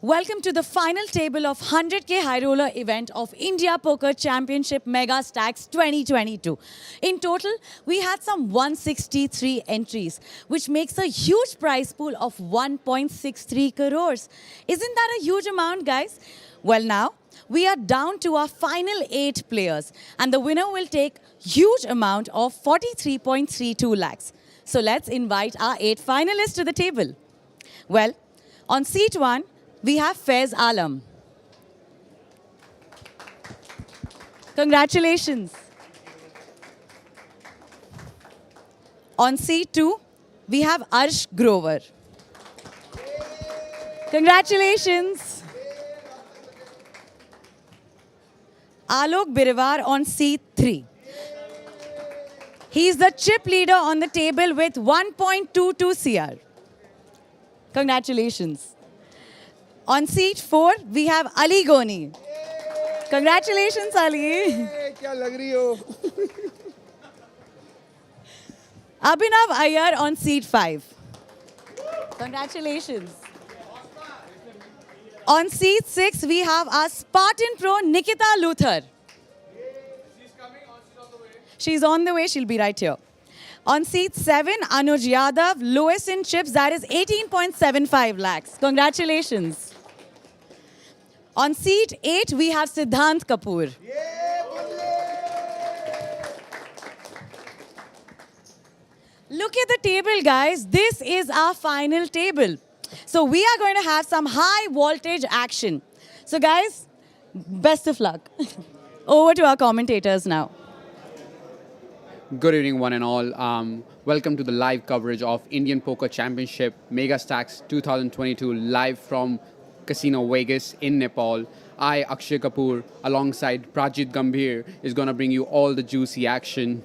Welcome to the final table of 100K Highroller event of India Poker Championship Megastacks 2022. In total, we had some 163 entries, which makes a huge prize pool of 1.63 crores. Isn't that a huge amount, guys? Well, now, we are down to our final 8 players, and the winner will take huge amount of 43.32 lakhs. So let's invite our 8 finalists to the table. Well, on seat 1, we have Faiz Alam. Congratulations. On seat 2, we have Arsh Grover. Congratulations. Alok Birewar on seat 3. He is the chip leader on the table with 1.22 CR. Congratulations. On seat 4, we have Aly Goni. Congratulations, Ali. क्या लग रही हो? Abhinav Iyer on seat 5. Congratulations. On seat 6, we have our Spartan pro, Nikita Luther. She's coming or she's on the way? She's on the way. She'll be right here. On seat 7, Anuj Yadav, lowest in chips, that is 18.75 lakhs. Congratulations. On seat 8, we have Siddhant Kapoor. Look at the table, guys. This is our final table. So we are going to have some high voltage action. So guys, best of luck. Over to our commentators now. Good evening, one and all. Welcome to the live coverage of Indian Poker Championship Megastacks 2022, live from Casino Vegas in Nepal. I, Akshay Kapoor, alongside Prajit Gambhir, is going to bring you all the juicy action.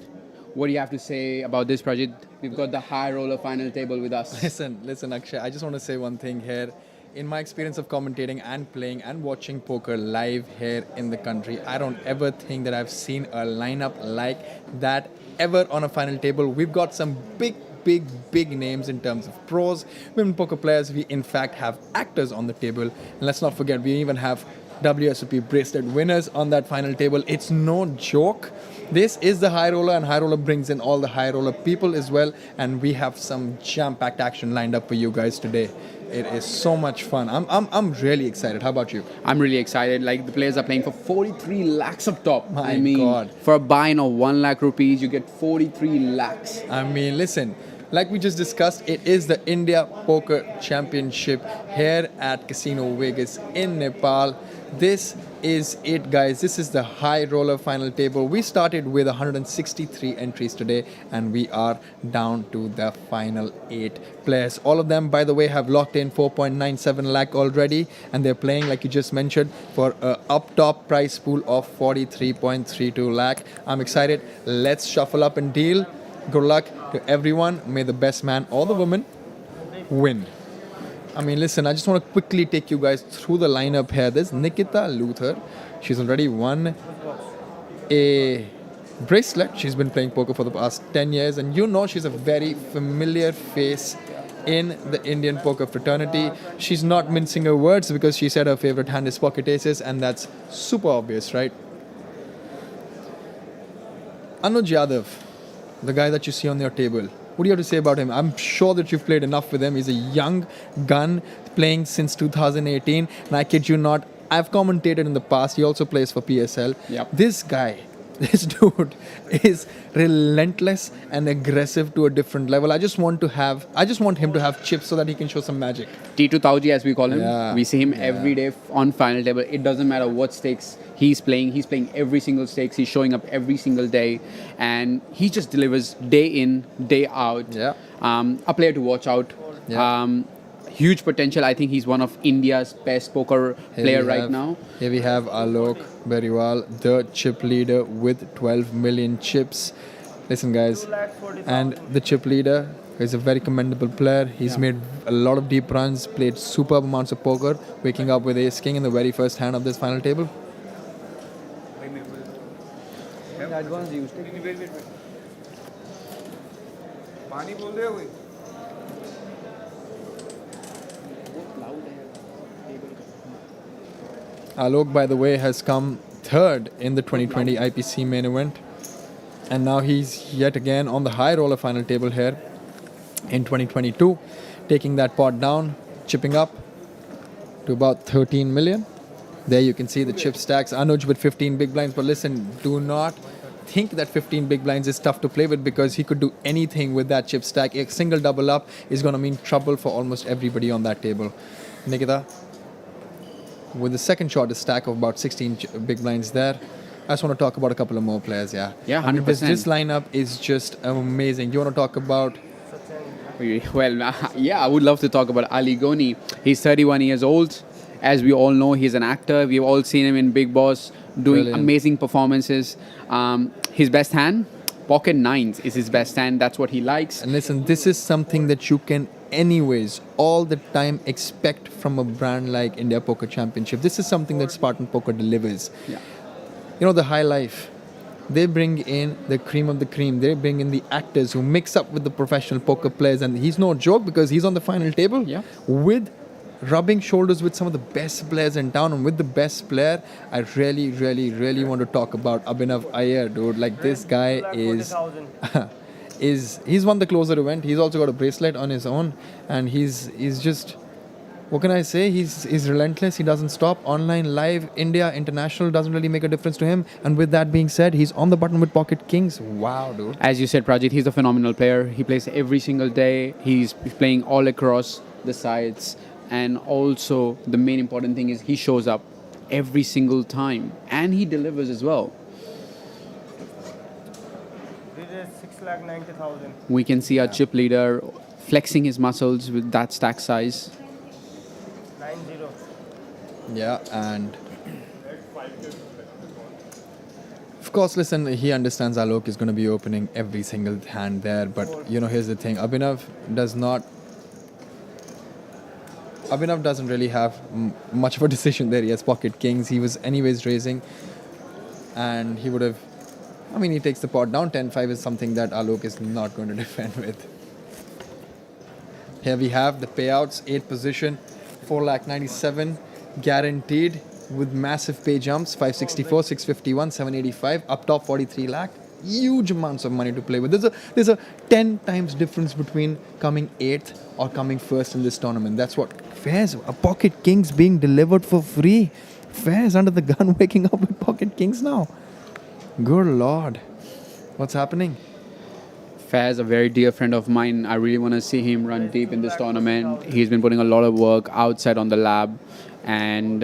What do you have to say about this, Prajit? We've got the high roller final table with us. Listen, Akshay, I just want to say one thing here. In my experience of commentating and playing and watching poker live here in the country, I don't ever think that I've seen a lineup like that ever on a final table. We've got some big names in terms of pros, women poker players. We in fact have actors on the table. And let's not forget, we even have WSOP bracelet winners on that final table. It's no joke. This is the high roller, and high roller brings in all the high roller people as well. And we have some jam-packed action lined up for you guys today. It is so much fun. I'm really excited. How about you? I'm really excited. Like, the players are playing for 43 lakhs up top. My God. For a buy-in of 1 lakh rupees, you get 43 lakhs. I mean, listen, like we just discussed, it is the India Poker Championship here at Casino Vegas in Nepal. This is it, guys. This is the high roller final table. We started with 163 entries today, and we are down to the final 8 players. All of them, by the way, have locked in 4.97 lakh already, and they're playing, like you just mentioned, for a up top price pool of 43.32 lakh. I'm excited. Let's shuffle up and deal. Good luck to everyone. May the best man or the woman win. I mean, listen, I just want to quickly take you guys through the lineup here. There's Nikita Luther. She's already won a bracelet. She's been playing poker for the past 10 years. And you know she's a very familiar face in the Indian poker fraternity. She's not mincing her words because she said her favorite hand is pocket aces. And that's super obvious, right? Anuj Yadav, the guy that you see on your table. What do you have to say about him? I'm sure that you've played enough with him. He's a young gun playing since 2018. And I kid you not, I've commentated in the past. He also plays for PSL. Yep. This dude is relentless and aggressive to a different level. I just want him to have chips so that he can show some magic. T2 Tauji, as we call him. Yeah. We see him every day on final table. It doesn't matter what stakes he's playing. He's playing every single stakes. He's showing up every single day. And he just delivers day in, day out. Yeah. A player to watch out. Yeah. Huge potential. I think he's one of India's best poker player right now. Here we have Alok Birewar, the chip leader with 12 million chips. Listen, guys, and the chip leader is a very commendable player. He's made a lot of deep runs, played superb amounts of poker, waking up with ace king in the very first hand of this final table. Alok, by the way, has come third in the 2020 IPC main event. And now he's yet again on the high roller final table here in 2022, taking that pot down, chipping up to about 13 million. There you can see the chip stacks. Anuj with 15 big blinds. But listen, do not think that 15 big blinds is tough to play with, because he could do anything with that chip stack. A single double up is going to mean trouble for almost everybody on that table. Nikita, with the second shortest stack of about 16 big blinds there. I just want to talk about a couple of more players, yeah. Yeah, 100%. I mean, this lineup is just amazing. You want to talk about... Well, yeah, I would love to talk about Aly Goni. He's 31 years old. As we all know, he's an actor. We've all seen him in Big Boss doing Brilliant. amazing performances. His best hand, pocket nines is his best hand. That's what he likes. And listen, this is something that you can anyways all the time expect from a brand like India Poker Championship. This is something that Spartan Poker delivers. Yeah. You know, the high life. They bring in the cream of the cream. They bring in the actors who mix up with the professional poker players. And he's no joke, because he's on the final table with rubbing shoulders with some of the best players in town. And with the best player, I really, really, really want to talk about Abhinav Iyer, dude. Like, this guy he's won the closer event. He's also got a bracelet on his own. And he's just... What can I say? He's relentless. He doesn't stop. Online, live, India, international doesn't really make a difference to him. And with that being said, he's on the button with Pocket Kings. Wow, dude. As you said, Prajit, he's a phenomenal player. He plays every single day. He's playing all across the sides. And also, the main important thing is he shows up every single time. And he delivers as well. This is 6,90,000. We can see our chip leader flexing his muscles with that stack size. 90. Yeah, and... Of course, listen, he understands Alok is going to be opening every single hand there. But, you know, here's the thing. Abhinav doesn't really have much of a decision there. He has Pocket Kings. He was anyways raising. And he would have... I mean, he takes the pot down. 10-5 is something that Alok is not going to defend with. Here we have the payouts. 8th position. 4,97,000 guaranteed with massive pay jumps. 564, 651, 785. Up top 43 lakh. Huge amounts of money to play with. There's a 10 times difference between coming 8th or coming 1st in this tournament. That's what Faiz, a Pocket Kings being delivered for free. Faiz under the gun waking up with Pocket Kings now. Good Lord. What's happening? Faiz, a very dear friend of mine. I really want to see him run deep in this tournament. He's been putting a lot of work outside on the lab, and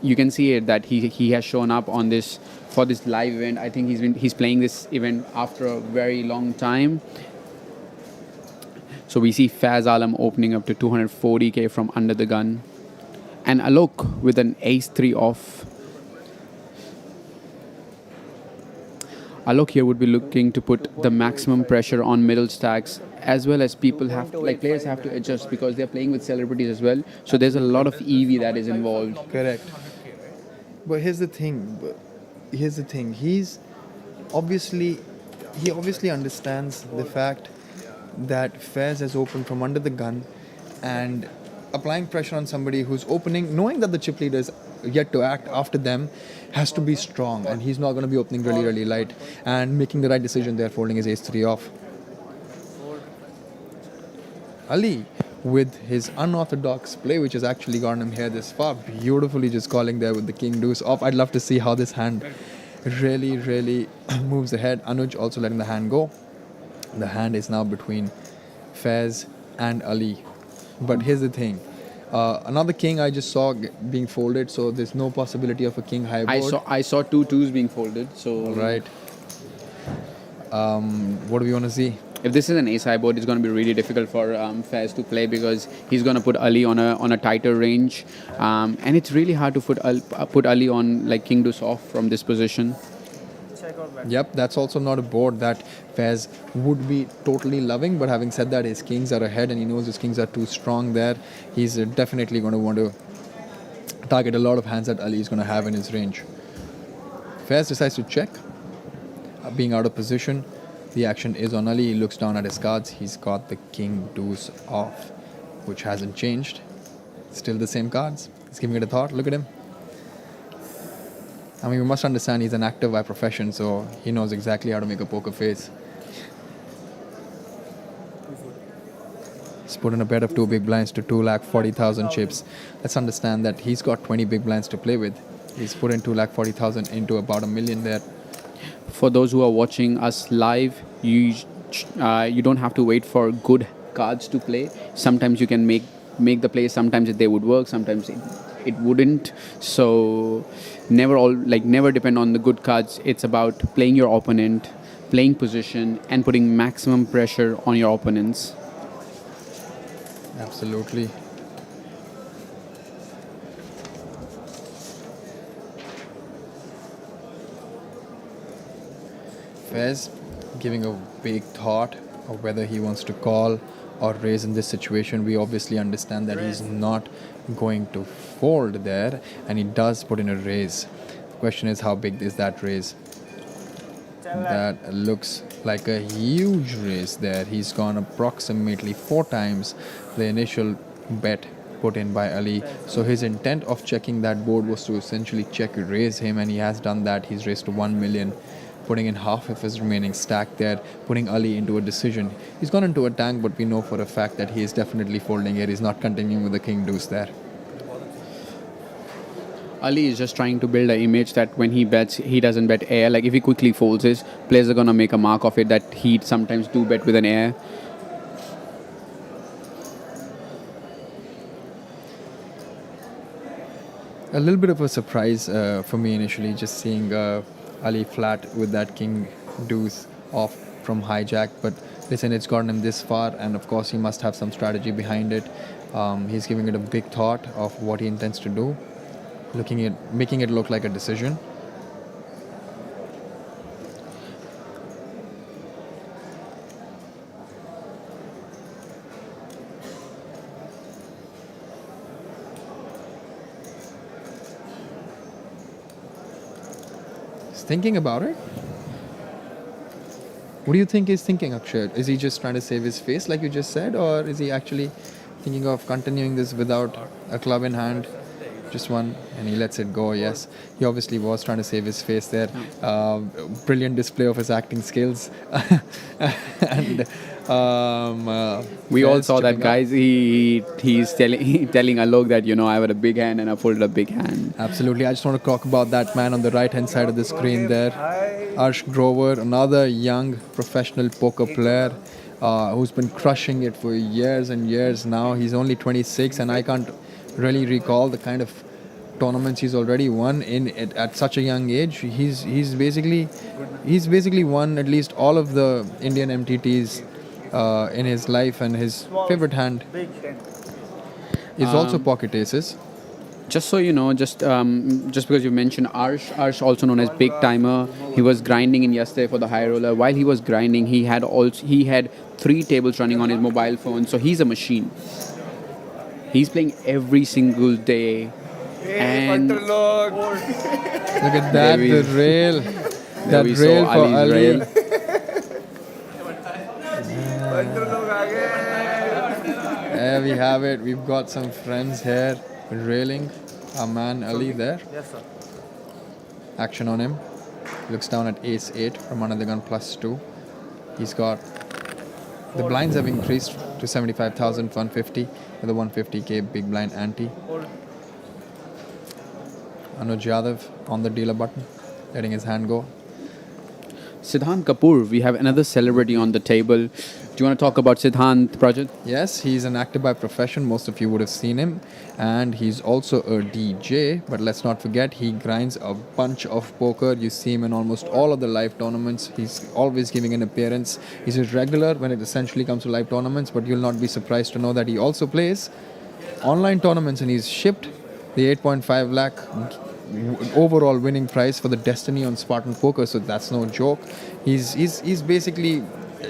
you can see it that he has shown up on this for this live event. I think he's playing this event after a very long time. So we see Faiz Alam opening up to 240k from under the gun, and Alok with an ace-3 off. Alok here would be looking to put the maximum pressure on middle stacks, as well as players have to adjust because they're playing with celebrities as well. So there's a lot of EV that is involved. Correct. But here's the thing. He obviously understands the fact that Faiz has opened from under the gun, and applying pressure on somebody who's opening, knowing that the chip leader is yet to act after them, has to be strong, and he's not going to be opening really, really light and making the right decision there, folding his ace-3 off. Ali, with his unorthodox play, which has actually gotten him here this far, beautifully just calling there with the king deuce off. I'd love to see how this hand really, really moves ahead. Anuj also letting the hand go. The hand is now between Faiz and Ali. But here's the thing. Another king I just saw being folded, so there's no possibility of a king high board. I saw 2 twos being folded. So All right. What do we want to see? if this is an ace high board, it's going to be really difficult for Faiz to play because he's going to put Ali on a tighter range, and it's really hard to put Ali on like king deuce off from this position. Yep, that's also not a board that Faiz would be totally loving. But having said that, his kings are ahead and he knows his kings are too strong there. He's definitely going to want to target a lot of hands that Ali is going to have in his range. Faiz decides to check. Being out of position, the action is on Ali. He looks down at his cards. He's got the king deuce off, which hasn't changed. Still the same cards. He's giving it a thought. Look at him. I mean, you must understand he's an actor by profession, so he knows exactly how to make a poker face. He's put in a bet of 2 big blinds to 2,40,000 chips. Let's understand that he's got 20 big blinds to play with. He's put in 2,40,000 into about $1 million there. For those who are watching us live, you don't have to wait for good cards to play. Sometimes you can make the play. Sometimes they would work. Sometimes it wouldn't. So never depend on the good cards. It's about playing your opponent, playing position, and putting maximum pressure on your opponents. Absolutely. Faiz giving a big thought of whether he wants to call or raise in this situation. We obviously understand that he's not going to fold there, and he does put in a raise. The question is, how big is that raise? That looks like a huge raise there. He's gone approximately 4 times the initial bet put in by Ali. So his intent of checking that board was to essentially check raise him, and he has done that. He's raised to 1 million, putting in half of his remaining stack there, putting Ali into a decision. He's gone into a tank, but we know for a fact that he is definitely folding here. He's not continuing with the king deuce there. Ali is just trying to build an image that when he bets, he doesn't bet air. Like if he quickly folds his, players are going to make a mark of it that he sometimes do bet with an air. A little bit of a surprise for me initially, just seeing Ali flat with that king deuce off from hijack. But listen, it's gotten him this far, and of course he must have some strategy behind it. He's giving it a big thought of what he intends to do, making it look like a decision. He's thinking about it. What do you think he's thinking, Akshay? Is he just trying to save his face, like you just said, or is he actually thinking of continuing this without a club in hand? Just one, and he lets it go. Yes, he obviously was trying to save his face there. Brilliant display of his acting skills. And we all saw that, guys. He's telling Alok that, I have a big hand and I folded a big hand. Absolutely. I just want to talk about that man on the right hand side of the screen there, Arsh Grover, another young professional poker player who's been crushing it for years and years now. He's only 26, and I can't really recall the kind of tournaments he's already won at such a young age. He's basically won at least all of the Indian MTTs in his life, and his favorite hand is also pocket aces. Just so you know, just because you mentioned Arsh, also known as Big Timer, he was grinding in yesterday for the Highroller. While he was grinding, he had 3 tables running on his mobile phone, so he's a machine. He's playing every single day. And look at that, the rail. That we rail saw for Ali's Ali. rail. There we have it. We've got some friends here railing our man Ali there. Yes, sir. Action on him. Looks down at ace 8 from another gun +2. He's got... The blinds have increased to 75,150 with a 150k big blind ante. Anuj Yadav on the dealer button, letting his hand go. Siddhant Kapoor, we have another celebrity on the table. Do you want to talk about Siddhant, Prajit? Yes, he's an actor by profession. Most of you would have seen him. And he's also a DJ. But let's not forget, he grinds a bunch of poker. You see him in almost all of the live tournaments. He's always giving an appearance. He's a regular when it essentially comes to live tournaments. But you'll not be surprised to know that he also plays online tournaments. And he's shipped the 8.5 lakh overall winning prize for the Destiny on Spartan Poker. So that's no joke. He's basically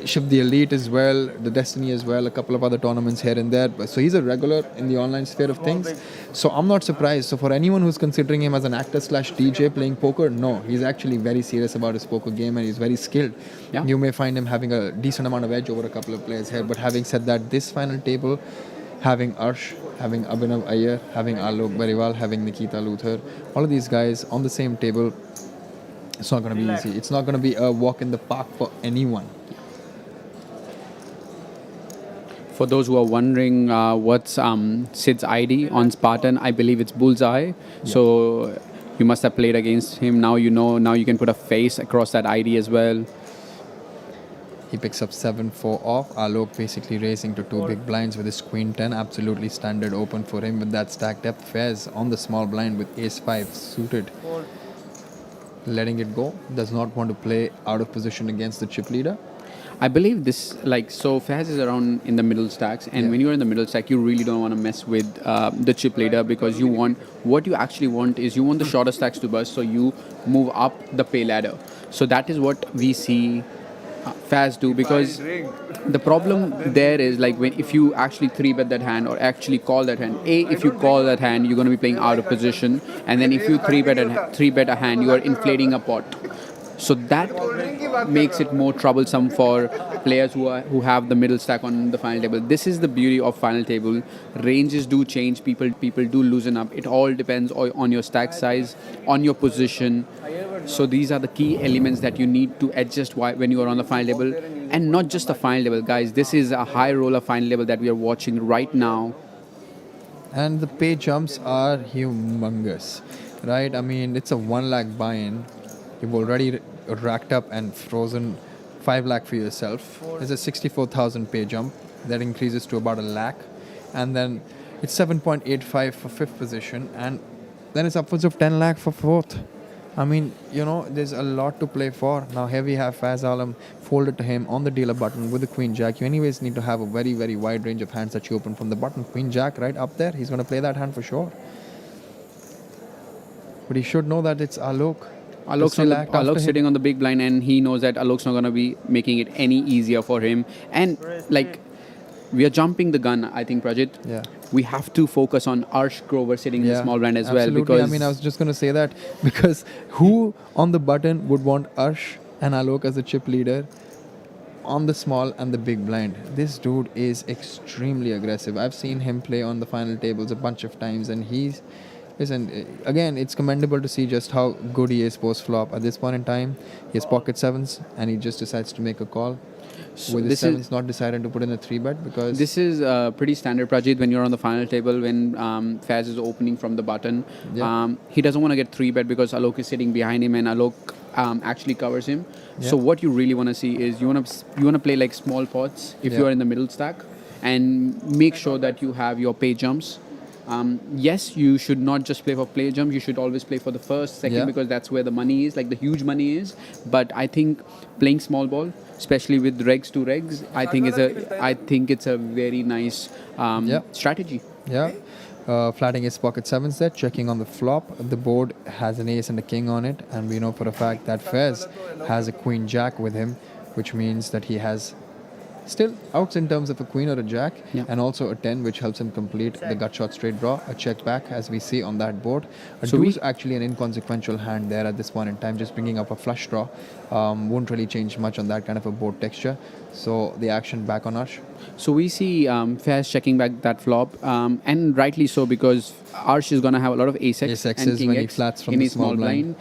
shipped the Elite as well, the Destiny as well, a couple of other tournaments here and there. So he's a regular in the online sphere of things. So I'm not surprised. So for anyone who's considering him as an actor/DJ playing poker, no, he's actually very serious about his poker game, and he's very skilled. You may find him having a decent amount of edge over a couple of players here. But having said that, this final table having Arsh, having Abhinav Iyer, having Alok Birewar, having Nikita Luther, all of these guys on the same table. It's not going to be easy. It's not going to be a walk in the park for anyone. For those who are wondering what's Sid's ID on Spartan, I believe it's Bullseye. So you must have played against him. Now you know. Now you can put a face across that ID as well. He picks up 7-4 off. Alok basically racing to two big blinds with his queen 10. Absolutely standard open for him with that stack depth. Faiz on the small blind with ace 5 suited. Letting it go. Does not want to play out of position against the chip leader. I believe this, so Faiz is around in the middle stacks, and when you're in the middle stack, you really don't want to mess with the chip leader, because what you actually want is you want the shorter stacks to burst, so you move up the pay ladder. So that is what we see Faiz do, because the problem there is if you actually 3-bet that hand or actually call that hand, if you call that hand, you're going to be playing out of position, and then if you 3-bet a hand, you are inflating a pot. So that makes it more troublesome for players who have the middle stack on the final table. This is the beauty of final table. Ranges do change. People do loosen up. It all depends on your stack size, on your position. So these are the key elements that you need to adjust when you are on the final table, and not just the final table, guys. This is a high roller final table that we are watching right now. And the pay jumps are humongous, right? I mean, it's a 1 lakh buy-in. You've already racked up and frozen 5 lakh for yourself. There's a 64,000 pay jump that increases to about a lakh, and then it's 7.85 for 5th position, and then it's upwards of 10 lakh for 4th. I mean, there's a lot to play for. Now here we have Faiz Alam folded to him on the dealer button with the queen jack. You anyways need to have a very, very wide range of hands that you open from the button. Queen jack right up there. He's going to play that hand for sure. But he should know that it's Alok. Alok's sitting on the big blind, and he knows that Alok's not going to be making it any easier for him. And we are jumping the gun, I think, Prajit. Yeah. We have to focus on Arsh Grover sitting in the small blind as absolutely. well. Because I mean, I was just going to say that, because who on the button would want Arsh and Alok as the chip leader on the small and the big blind? This dude is extremely aggressive. I've seen him play on the final tables a bunch of times, and again, it's commendable to see just how good he is post-flop. At this point in time, he has pocket sevens, and he just decides to make a call. So with his sevens not decided to put in a 3-bet, because this is pretty standard, Prajit, when you're on the final table, when Faiz is opening from the button. Yeah. He doesn't want to get 3-bet because Alok is sitting behind him, and Alok actually covers him. Yeah. So what you really want to see is you want to play small pots if you are in the middle stack, and make sure that you have your pay jumps. Yes, you should not just play for play jump. You should always play for the first, second, because that's where the money is, the huge money is. But I think playing small ball, especially with regs to regs, I think it's a very nice strategy. Yeah. Flatting his pocket sevens there, checking on the flop. The board has an ace and a king on it, and we know for a fact that Faiz has a queen jack with him, which means that he has still outs in terms of a queen or a jack, and also a 10, which helps him complete the gut shot straight draw, a check back, as we see on that board. A deuce actually an inconsequential hand there at this point in time, just bringing up a flush draw. Won't really change much on that kind of a board texture. So the action back on Arsh. So we see Faiz checking back that flop, and rightly so, because Arsh is going to have a lot of ace-x and king-x king-x when he flats from in the his small small blind.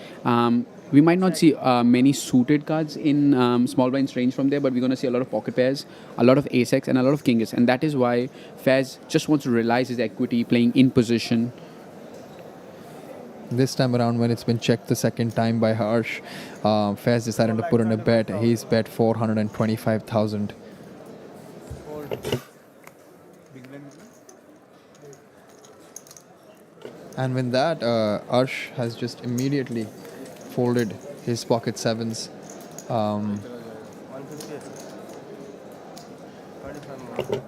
We might not see many suited cards in small blinds range from there, but we're going to see a lot of pocket pairs, a lot of ace-x, and a lot of king-x. And that is why Faiz just wants to realize his equity playing in position. This time around, when it's been checked the second time by Arsh, Faiz decided to put in a bet. He's bet 425,000. And with that, Arsh has just immediately folded his pocket sevens. 150. 25 more.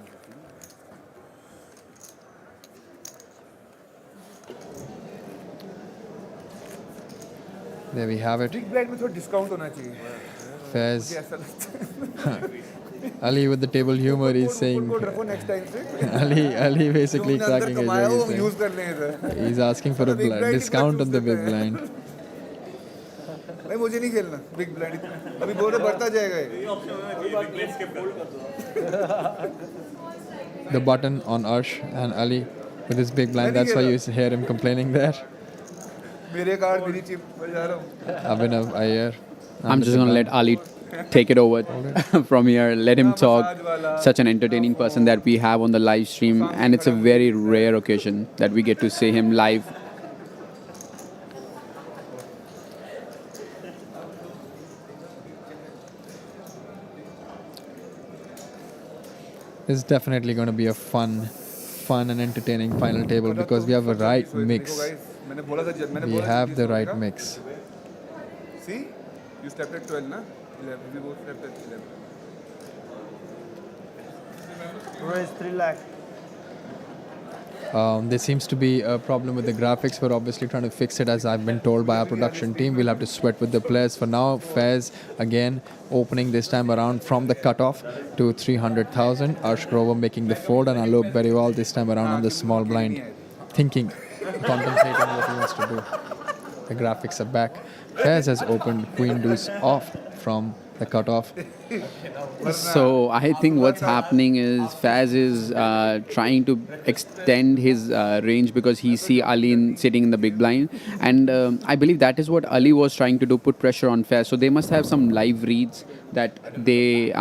There we have it. Big blind में थोड़ा discount होना चाहिए Faiz. मुझे ऐसा लगता है Ali with the table humor is saying, code रखो next time से Ali basically जो अंदर cracking his कमाया वो joke. यूज कर लें इधर He's asking for a Big blind discount on the कितना big use blind. नहीं मुझे नहीं खेलना बिग ब्लाइंड अभी बोल रहे बढ़ता जाएगा ये The button on Arsh and Ali with his big blind. That's why you hear him complaining there. मेरे कार्ड मेरी चिप मैं जा रहा हूँ Abhinav Iyer. I'm just going to let Ali take it over from here. Let him talk. Such an entertaining person that we have on the live stream, and it's a very rare occasion that we get to see him live. It's definitely going to be a fun and entertaining final table because we have a right mix. मैंने बोला था मैंने We बोला have the right mix. See you stepped at 12 ना 11 we both stepped at 11 Crore is 3 lakh. There seems to be a problem with the graphics. We're obviously trying to fix it, as I've been told by our production team. We'll have to sweat with the players. For now, Faiz again opening this time around from the cutoff to 300,000. Arsh Grover making the fold, and Alok Birewar this time around on the small blind, thinking, contemplating what he wants to do. The graphics are back. Faiz has opened Queen Deuce off from the cutoff. So I think what's happening is Faiz is trying to extend his range because he see Ali sitting in the big blind, and I believe that is what Ali was trying to do, put pressure on Faiz. So they must have some live reads that they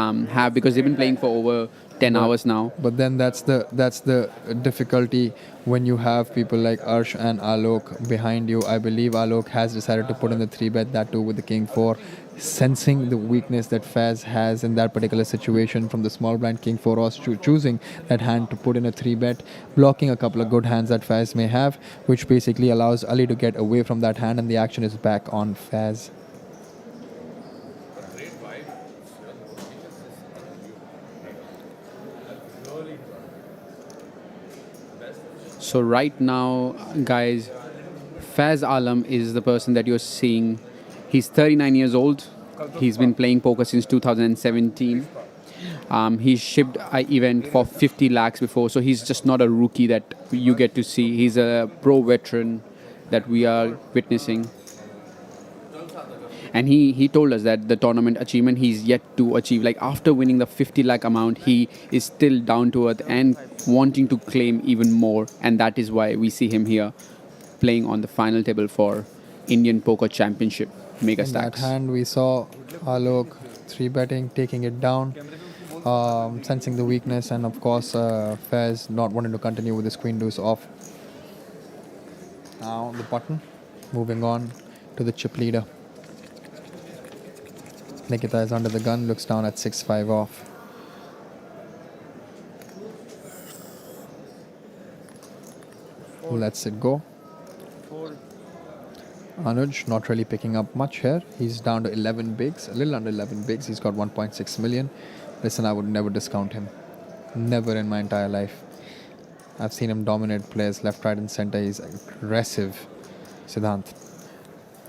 have because they've been playing for over 10 hours now. But then that's the difficulty when you have people like Arsh and Alok behind you. I believe Alok has decided to put in the 3-bet, that too with the King 4, sensing the weakness that Faiz has in that particular situation. From the small blind, King 4 was choosing that hand to put in a 3-bet, blocking a couple of good hands that Faiz may have, which basically allows Ali to get away from that hand, and the action is back on Faiz. So right now, guys, Faiz Alam is the person that you're seeing. He's 39 years old. He's been playing poker since 2017. He shipped an event for 50 lakhs before, so he's just not a rookie that you get to see. He's a pro veteran that we are witnessing. And he told us that the tournament achievement he's yet to achieve. Like after winning the 50 lakh amount, he is still down to earth and wanting to claim even more. And that is why we see him here playing on the final table for Indian Poker Championship In that Megastacks. hand, we saw Alok 3-betting, taking it down, sensing the weakness, and of course, Faiz not wanting to continue with his Queen Deuce off. Now the button, moving on to the chip leader. Nikita is under the gun, looks down at 6-5 off. Lets it go. Anuj not really picking up much here. He's down to 11 bigs, a little under 11 bigs. He's got 1.6 million. Listen, I would never discount him. Never in my entire life. I've seen him dominate players left, right, and center. He's aggressive. Siddhant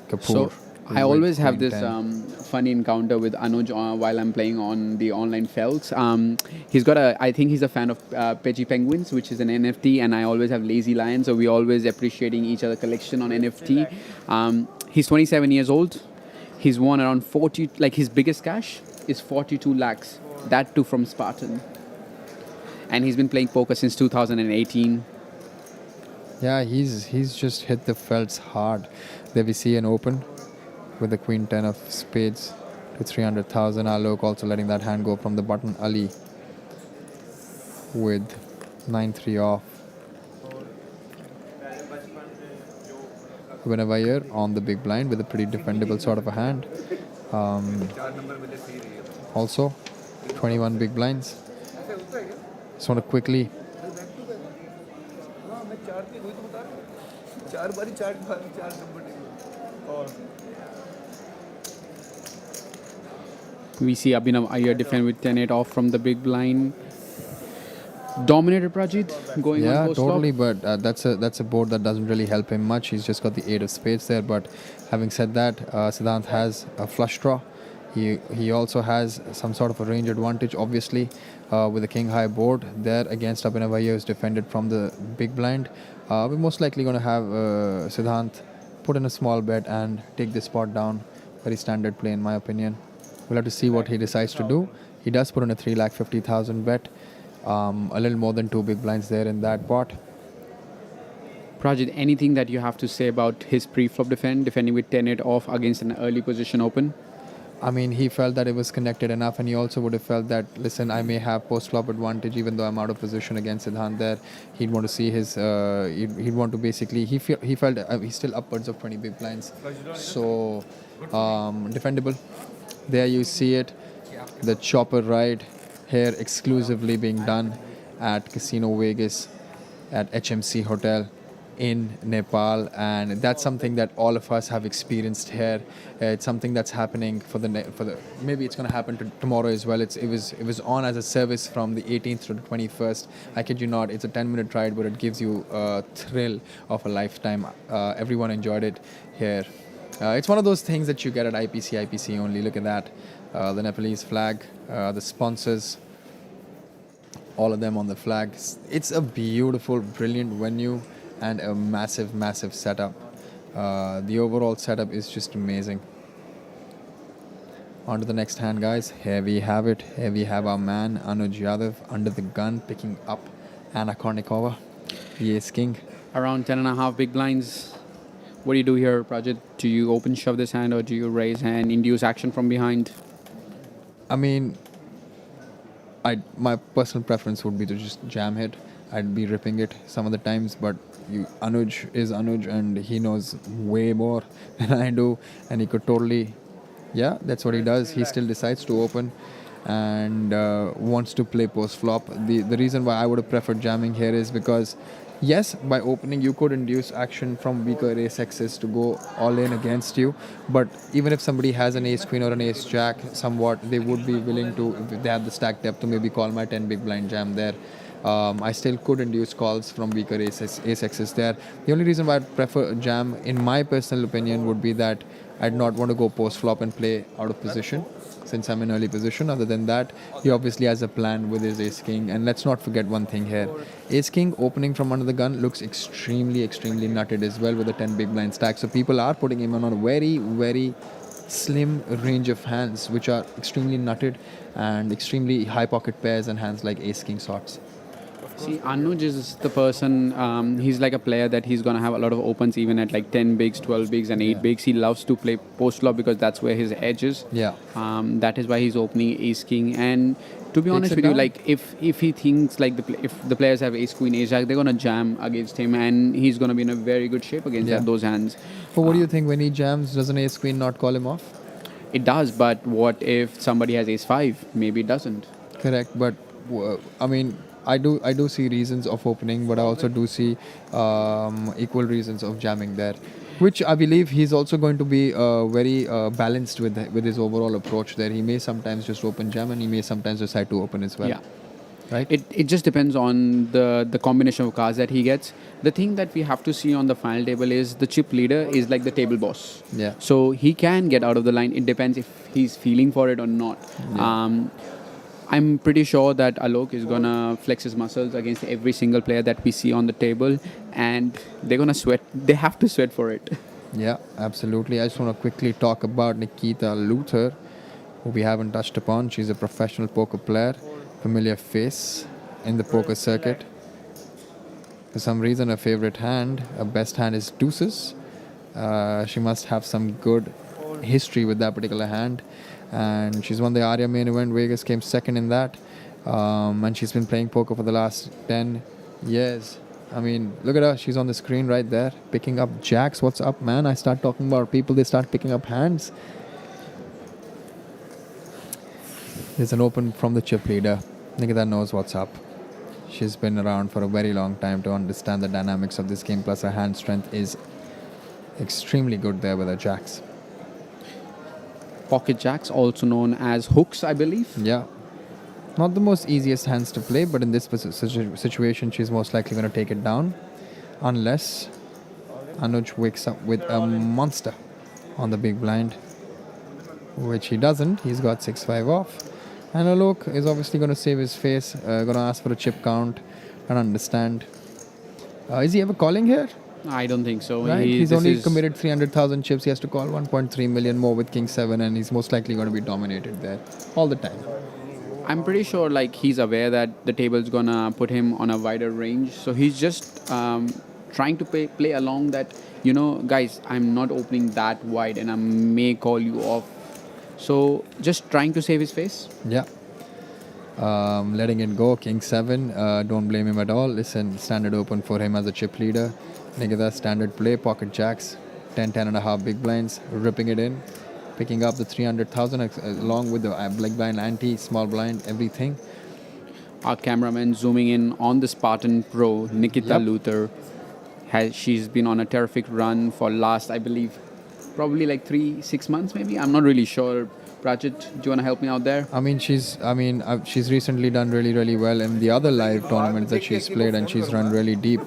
Kapoor. So I always have Queen this 10. funny encounter with Anuj while I'm playing on the online felts. He's got I think he's a fan of Peggy Penguins, which is an NFT, and I always have Lazy Lion, so we always appreciating each other collection on NFT. He's 27 years old. He's won around 40, like his biggest cash is 42 lakhs. That too from Spartan. And he's been playing poker since 2018. Yeah, he's just hit the felts hard. There we see an open with the Queen 10 of spades to 300,000. Alok also letting that hand go from the button. Ali with 9-3 off. Abhinav Iyer on the big blind with a pretty defendable sort of a hand. Also 21 big blinds. Just want to quickly We see Abhinav Iyer defend with 10-8 off from the big blind. Dominated Prajit going on post totally. flop. But that's a board that doesn't really help him much. He's just got the 8 of spades there. But having said that, Siddhant has a flush draw. He also has some sort of a range advantage, obviously, with the king high board there against Abhinav Iyer, who's defended from the big blind. We're most likely going to have Siddhant put in a small bet and take this pot down. Very standard play in my opinion. We'll have to see what he decides to do. He does put in a 3,50,000 bet. A little more than 2 big blinds there in that pot. Prajit, anything that you have to say about his pre-flop defending with 10-8 off against an early position open? I mean, he felt that it was connected enough, and he also would have felt that, listen, I may have post-flop advantage even though I'm out of position against Siddhant there. He'd want to see his, he'd want to basically, he felt he's still upwards of 20 big blinds. So, defendable. There you see it. The chopper ride here exclusively being done at Casino Vegas at HMC Hotel in Nepal, and that's something that all of us have experienced here. It's something that's happening for the maybe it's going to happen tomorrow as well. It was on as a service from the 18th to the 21st. I kid you not, it's a 10-minute ride, but it gives you a thrill of a lifetime. Everyone enjoyed it here. It's one of those things that you get at IPC only. Look at that, the Nepalese flag, the sponsors, all of them on the flag. It's a beautiful, brilliant venue and a massive, massive setup. The overall setup is just amazing. On to the next hand, guys. Here we have it. Here we have our man Anuj Yadav under the gun, picking up Anna Kournikova, the ace king. Around 10.5 big blinds. What do you do here, Prajit? Do you open shove this hand, or do you raise hand, induce action from behind? I mean, my personal preference would be to just jam hit. I'd be ripping it some of the times, but Anuj is Anuj, and he knows way more than I do, and he could totally, yeah, that's what he does. He still decides to open and wants to play post flop. The reason why I would have preferred jamming here is because, yes, by opening you could induce action from weaker ace X's to go all in against you, but even if somebody has an ace queen or an ace jack, somewhat they would be willing to, if they have the stack depth, to maybe call my 10 big blind jam there. I still could induce calls from weaker ace X's there. The only reason why I'd prefer jam, in my personal opinion, would be that I'd not want to go post flop and play out of position since I'm in early position. Other than that, he obviously has a plan with his ace king. And let's not forget one thing here. Ace king opening from under the gun looks extremely, extremely nutted as well with a 10 big blind stack. So people are putting him on a very, very slim range of hands which are extremely nutted and extremely high pocket pairs and hands like ace king sorts. See, Anuj is the person, he's like a player that he's going to have a lot of opens even at like 10 bigs, 12 bigs and 8 bigs. He loves to play post-flop because that's where his edge is. Yeah. That is why he's opening ace-king. And to be honest with you, like if he thinks like if the players have ace-queen, ace-jack, they're going to jam against him and he's going to be in a very good shape against those hands. But what do you think when he jams, does an ace-queen not call him off? It does, but what if somebody has ace-5? Maybe it doesn't. Correct, but I mean, I do see reasons of opening, but I also do see equal reasons of jamming there, which I believe he's also going to be very balanced with his overall approach there. He may sometimes just open jam and he may sometimes decide to open as well. Yeah. Right? It just depends on the combination of cards that he gets. The thing that we have to see on the final table is the chip leader is like the table boss. Yeah. So he can get out of the line. It depends if he's feeling for it or not. Yeah. I'm pretty sure that Alok is gonna flex his muscles against every single player that we see on the table, and they're gonna sweat. They have to sweat for it. Yeah, absolutely. I just want to quickly talk about Nikita Luther, who we haven't touched upon. She's a professional poker player, familiar face in the poker circuit. For some reason, her favorite hand, her best hand is deuces. She must have some good history with that particular hand. And she's won the Arya main event. Vegas came second in that. And she's been playing poker for the last 10 years. I mean, look at her. She's on the screen right there, picking up jacks. What's up, man? I start talking about people, they start picking up hands. There's an open from the chip leader. Nikita knows what's up. She's been around for a very long time to understand the dynamics of this game. Plus, her hand strength is extremely good there with her jacks. Pocket jacks, also known as hooks, I believe. Yeah. Not the most easiest hands to play, but in this situation, she's most likely going to take it down. Unless Anuj wakes up with a monster on the big blind. Which he doesn't. He's got 6-5 off. And Alok is obviously going to save his face. Going to ask for a chip count and understand. Is he ever calling here? I don't think so. Right? He's this only is- committed 300,000 chips. He has to call 1.3 million more with King 7, and he's most likely going to be dominated there all the time. I'm pretty sure like he's aware that the table's gonna put him on a wider range, so he's just trying to play along that. Guys, I'm not opening that wide, and I may call you off. So just trying to save his face. Yeah. Letting it go, King 7. Don't blame him at all. Listen, standard open for him as a chip leader. Nikita, standard play, pocket jacks, 10 and a half big blinds, ripping it in, picking up the 300,000 along with the big blind, ante, small blind, everything. Our cameraman zooming in on the Spartan Pro, Nikita Yep. Luther. She's been on a terrific run for last, I believe, probably like 3-6 months maybe. I'm not really sure. Pratchett, do you want to help me out there? She's recently done really, really well in the other live tournaments that she's played, and she's run really deep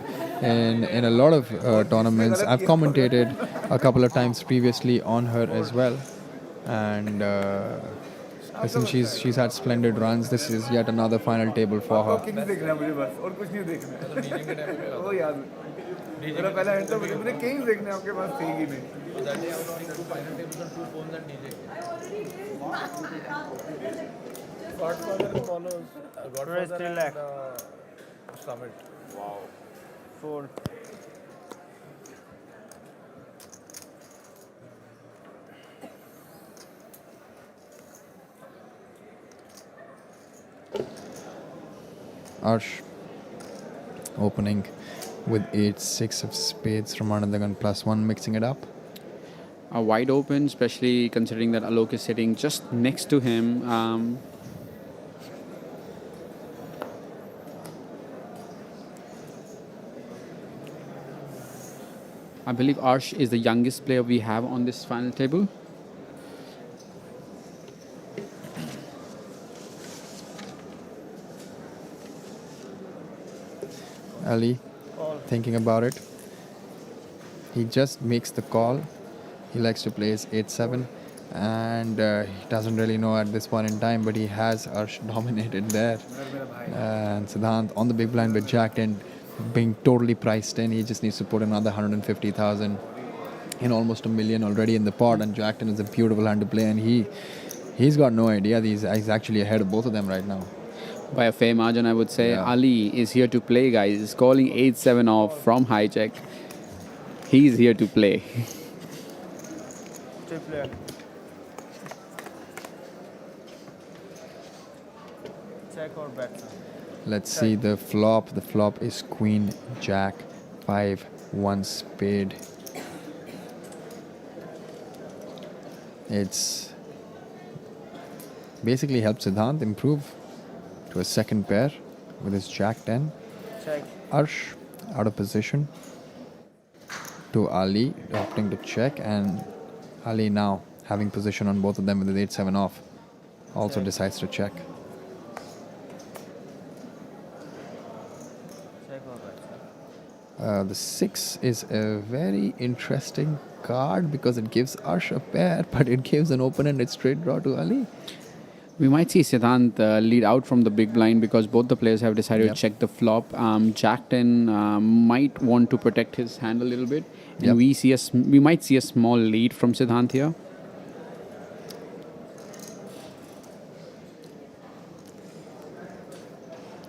in a lot of tournaments. I've commentated a couple of times previously on her as well, and listen, she's had splendid runs. This is yet another final table for her. Kings देखना है मुझे बस और कुछ नहीं देखना है वो याद मेरा पहला हिंट तो मुझे किंग्स देखने हैं आपके पास थे ही नहीं Godfather follows. Godfather 3 lakh. Summit. Wow. Fold. Arsh opening with 8-6 of spades from under the gun +1, mixing it up. Wide open, especially considering that Alok is sitting just next to him. I believe Arsh is the youngest player we have on this final table. Ali, thinking about it, he just makes the call. He likes to play his 8-7, and he doesn't really know at this point in time, but he has Arsh dominated there. And Siddhant on the big blind with Jack 10 being totally priced in. He just needs to put another 150,000 in, almost $1 million already in the pot, and Jack 10 is a beautiful hand to play, and he's got no idea. He's actually ahead of both of them right now. By a fair margin, I would say. Yeah. Ali is here to play, guys. He's calling 8-7 off from hijack. He's here to play. Chip player. Check or bet. Let's see the flop. The flop is Queen, Jack, 5, 1 spade. It's basically helped Siddhant improve to a second pair with his Jack 10. Check. Arsh out of position to Ali, opting to check, and Ali now having position on both of them with his 8-7 off also decides to check. Check or bet. The 6 is a very interesting card because it gives Arsh a pair, but it gives an open-ended straight draw to Ali. We might see Siddhant lead out from the big blind because both the players have decided Yep. to check the flop. Jack 10 might want to protect his hand a little bit. And Yep. we might see a small lead from Siddhant here.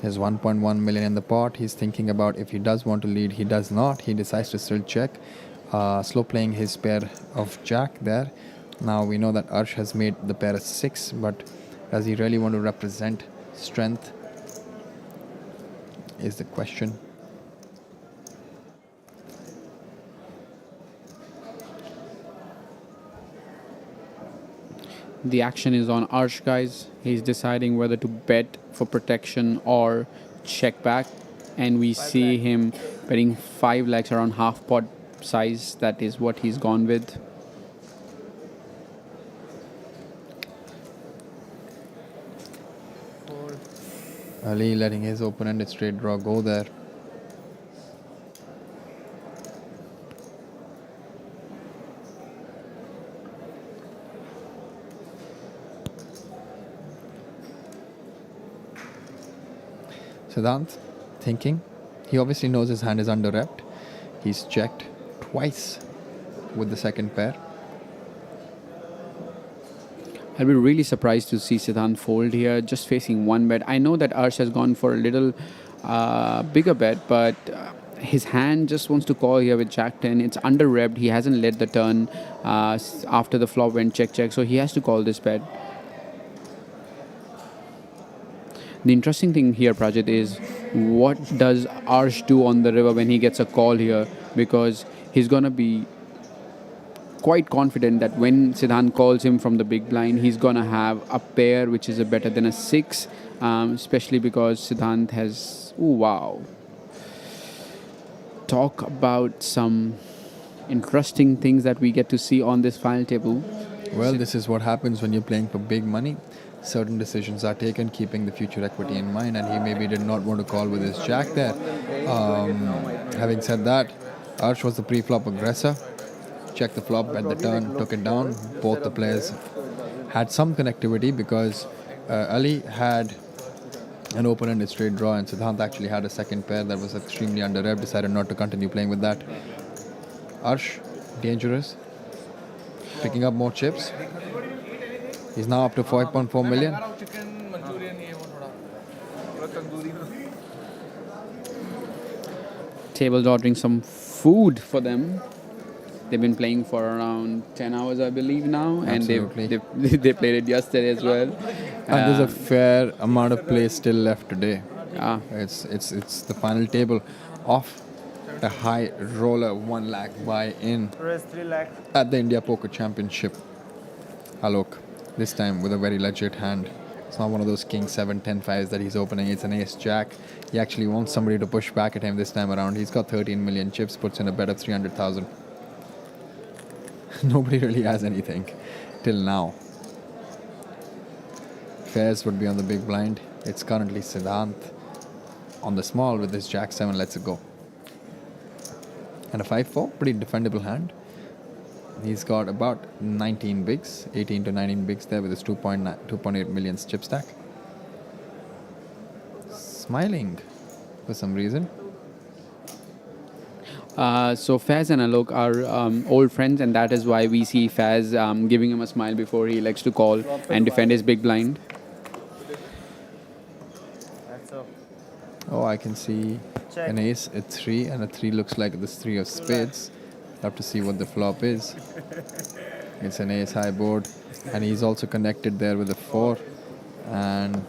There's 1.1 million in the pot. He's thinking about if he does want to lead. He does not. He decides to still check. Slow playing his pair of Jack there. Now we know that Arsh has made the pair a 6, but does he really want to represent strength is the question. The action is on Arsh, guys. He's deciding whether to bet for protection or check back. And we see him betting 5 lakhs around half pot size. That is what he's gone with. Fold. Ali letting his open-ended straight draw go there. Siddhant thinking. He obviously knows his hand is under-repped. He's checked twice with the second pair. I'll be really surprised to see Siddhant fold here, just facing one bet. I know that Arsh has gone for a little bigger bet, but his hand just wants to call here with Jack 10. It's under revved. He hasn't led the turn after the flop went check check, so he has to call this bet. The interesting thing here, Prajit, is what does Arsh do on the river when he gets a call here? Because he's going to be quite confident that when Siddhant calls him from the big blind, he's going to have a pair which is better than a 6, especially because Siddhant has... Oh, wow. Talk about some interesting things that we get to see on this final table. Well, this is what happens when you're playing for big money. Certain decisions are taken keeping the future equity in mind, and he maybe did not want to call with his jack there. Having said that, Arsh was the pre-flop aggressor. Checked the flop at the turn, took it down. Both the players had some connectivity because Ali had an open-ended straight draw and Siddhant actually had a second pair that was extremely under rev, decided not to continue playing with that. Arsh, dangerous, picking up more chips. He's now up to 5.4 million. Table's ordering some food for them. They've been playing for around 10 hours, I believe, now. Absolutely. And they played it yesterday as well. And there's a fair amount of play still left today. Ah. It's the final table of a high roller 1 lakh buy-in Rest 3 lakh. at the India Poker Championship. Alok, this time with a very legit hand. It's not one of those king 7, 10 5s that he's opening. It's an ace jack. He actually wants somebody to push back at him this time around. He's got 13 million chips, puts in a bet of 300,000. Nobody really has anything till now. Fairs would be on the big blind. It's currently Siddhant on the small with his jack 7. Let's go. And a 5-4, pretty defendable hand. He's got about 19 bigs, 18 to 19 bigs there with his 2.8 million chip stack. Smiling for some reason. So Faiz and Alok are old friends, and that is why we see Faiz giving him a smile before he elects to call and defend his big blind. That's up. Oh, I can see Check. an ace, a 3, and a 3 looks like this 3 of spades. Have to see what the flop is. It's an ace high board, and he's also connected there with a 4. And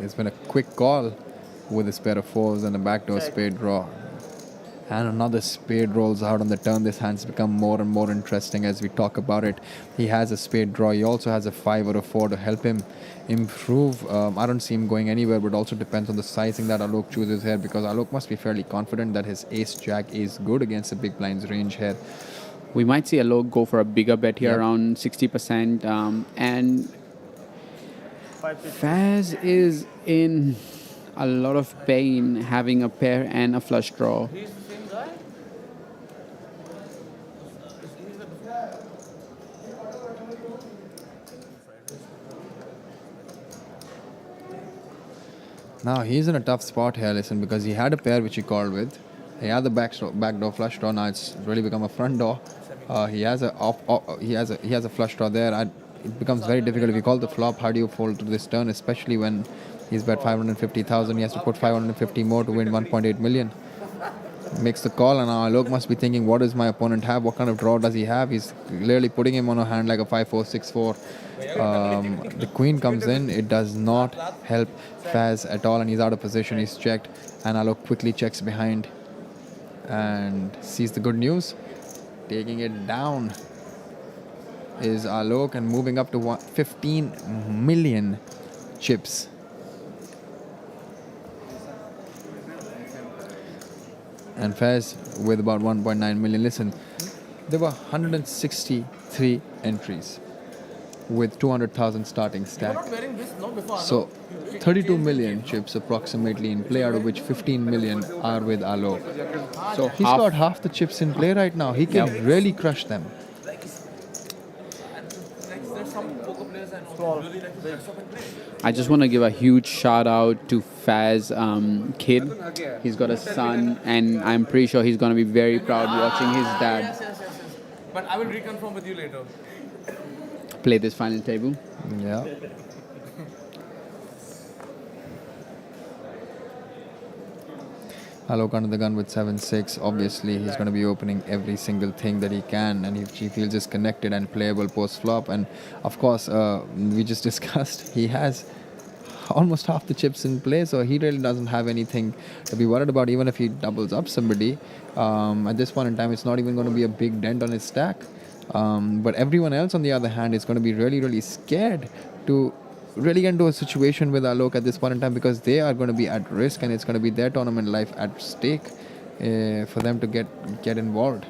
it's been a quick call with his pair of 4s and a backdoor spade draw. And another spade rolls out on the turn. This hand's become more and more interesting as we talk about it. He has a spade draw. He also has a 5 or a 4 to help him improve. I don't see him going anywhere, but also depends on the sizing that Alok chooses here, because Alok must be fairly confident that his ace jack is good against the big blind's range here. We might see Alok go for a bigger bet here, Yep. around 60%. And 550. Faiz is in a lot of pain having a pair and a flush draw. Now he's in a tough spot here, listen, because he had a pair which he called with. He had the backdoor flush draw. Now it's really become a front door. He has a flush draw there. It becomes very difficult if you call the flop. How do you fold to this turn, especially when he's bet 550,000? He has to put 550 more to win 1.8 million. Makes the call, and now Alok must be thinking, what does my opponent have? What kind of draw does he have? He's clearly putting him on a hand like a 5-4, 6-4. The queen comes in. It does not help Faiz at all, and he's out of position. He's checked, and Alok quickly checks behind and sees the good news. Taking it down is Alok, and moving up to 15 million chips. And Faiz with about 1.9 million. Listen, there were 163 entries with 200,000 starting stack. So 32 million chips approximately in play, out of which 15 million are with Alok. So He's got half the chips in play right now. He can really crush them. I just want to give a huge shout out to Faiz kid. He's got a son, and I'm pretty sure he's going to be very proud watching his dad But I will reconfirm with you later. play this final table. Yeah. Alok under the gun with 7-6. Obviously, he's going to be opening every single thing that he can, and if he feels disconnected and playable post flop. And of course, we just discussed he has almost half the chips in play, so he really doesn't have anything to be worried about. Even if he doubles up somebody, at this point in time, it's not even going to be a big dent on his stack. But everyone else, on the other hand, is going to be really, really scared to really get into a situation with Alok at this point in time, because they are going to be at risk, and it's going to be their tournament life at stake for them to get involved.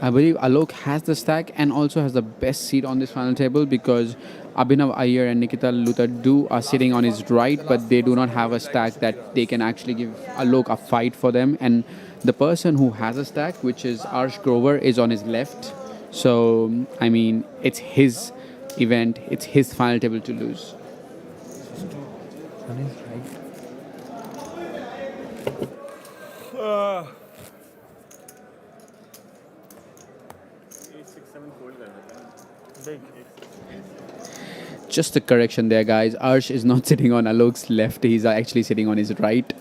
I believe Alok has the stack and also has the best seat on this final table, because Abhinav Iyer and Nikita Luther are sitting on his right, but they do not have a stack that they can actually give Alok a fight for them. And the person who has a stack, which is Arsh Grover, is on his left. So, I mean, it's his event, it's his final table to lose. Just a correction there, guys. Arsh is not sitting on Alok's left. He's actually sitting on his right.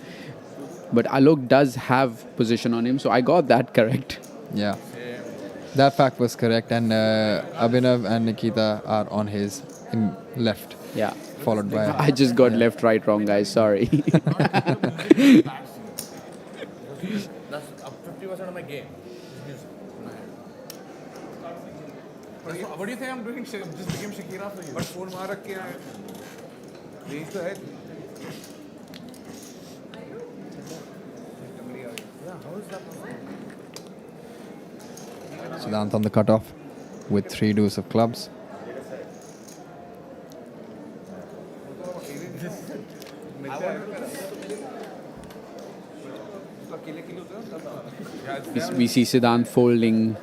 But Alok does have position on him, so I got that correct. Yeah. That fact was correct, and Abhinav and Nikita are on his left. Yeah. Followed by... I just got left, right, wrong, guys. Sorry. That's up 50% of my game. What do you think I'm doing? Just became Shakira for you. But phone मार रख के आए range तो है Siddhant on the cutoff with 3 deuce of clubs. We see Siddhant folding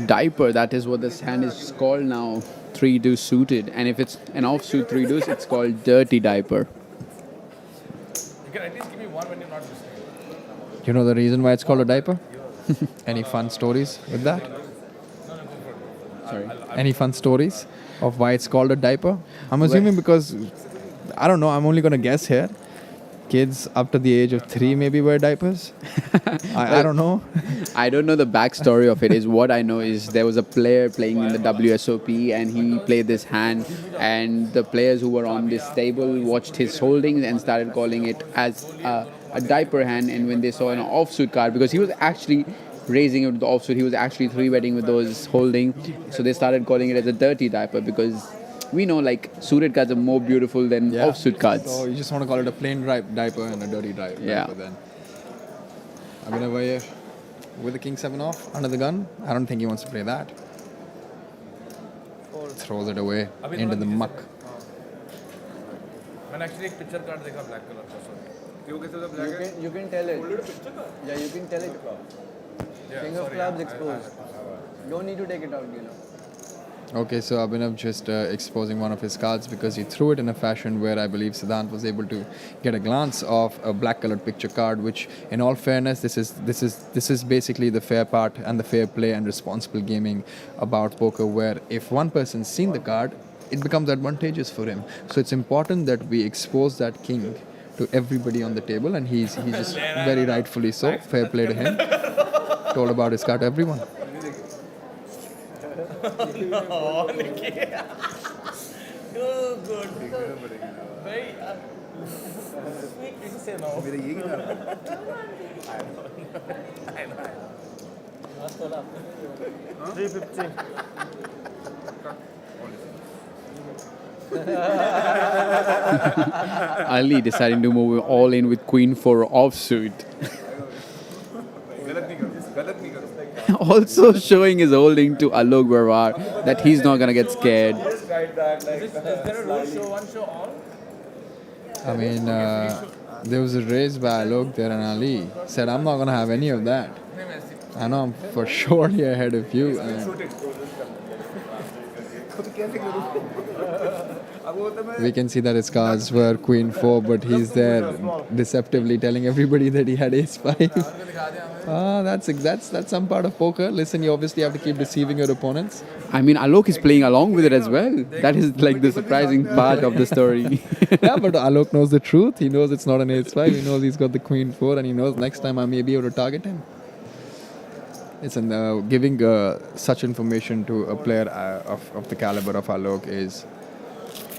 diaper. That is what this hand is called now. 3 deuce suited. And if it's an offsuit 3 deuce, it's called dirty diaper. You can at least give me one when you're not listening. You know the reason why it's called a diaper? Any fun stories with that? Sorry. Any fun stories of why it's called a diaper? I'm assuming because, I don't know, I'm only going to guess here. Kids up to the age of 3 maybe wear diapers. I don't know. I don't know the backstory of it. Is what I know is there was a player playing in the WSOP and he played this hand, and the players who were on this table watched his holdings and started calling it as a diaper hand. And when they saw an offsuit card, because he was actually raising it with the offsuit, he was actually 3-betting with those holding, so they started calling it as a dirty diaper, because we know like suited cards are more beautiful than offsuit cards. So you just want to call it a plain diaper and a dirty diaper. Yeah. Then. Abhinav Iyer with the king 7 off under the gun. I don't think he wants to play that. Throws it away into the muck. मैंने actually एक picture card देखा black color का, sorry. क्यों कैसे तो black है You can tell it. Yeah, you can tell it. King of clubs exposed. Don't need to take it out, you know. Okay, so Abhinav just exposing one of his cards because he threw it in a fashion where I believe Siddhant was able to get a glance of a black-colored picture card. Which, in all fairness, this is basically the fair part and the fair play and responsible gaming about poker. Where if one person's seen the card, it becomes advantageous for him. So it's important that we expose that king to everybody on the table, and he's just very rightfully so. Fair play to him. Told about his card to everyone. Oh, Nikki. Good. Very sweet thing to say now. मेरे यही था I know. 350. Ali deciding to move all in with Queen 4 offsuit. गलत नहीं करो Also showing his holding to Alok Birewar that he's not gonna get scared. Is there a rule show one, show all? I mean, There was a raise by Alok there and Ali said, I'm not going to have any of that. I know I'm for surely ahead of you. And तो कैसे करूँ अब वो तो मैं we can see that his cards were Queen 4, but he's there deceptively telling everybody that he had Ace 5. That's some part of poker. Listen, you obviously have to keep deceiving your opponents. I mean, Alok is playing along with it as well. That is like the surprising part of the story. Yeah, but Alok knows the truth. He knows it's not an Ace 5. He knows he's got the Queen 4, and he knows next time I may be able to target him. Listen, giving such information to a player of the caliber of Alok is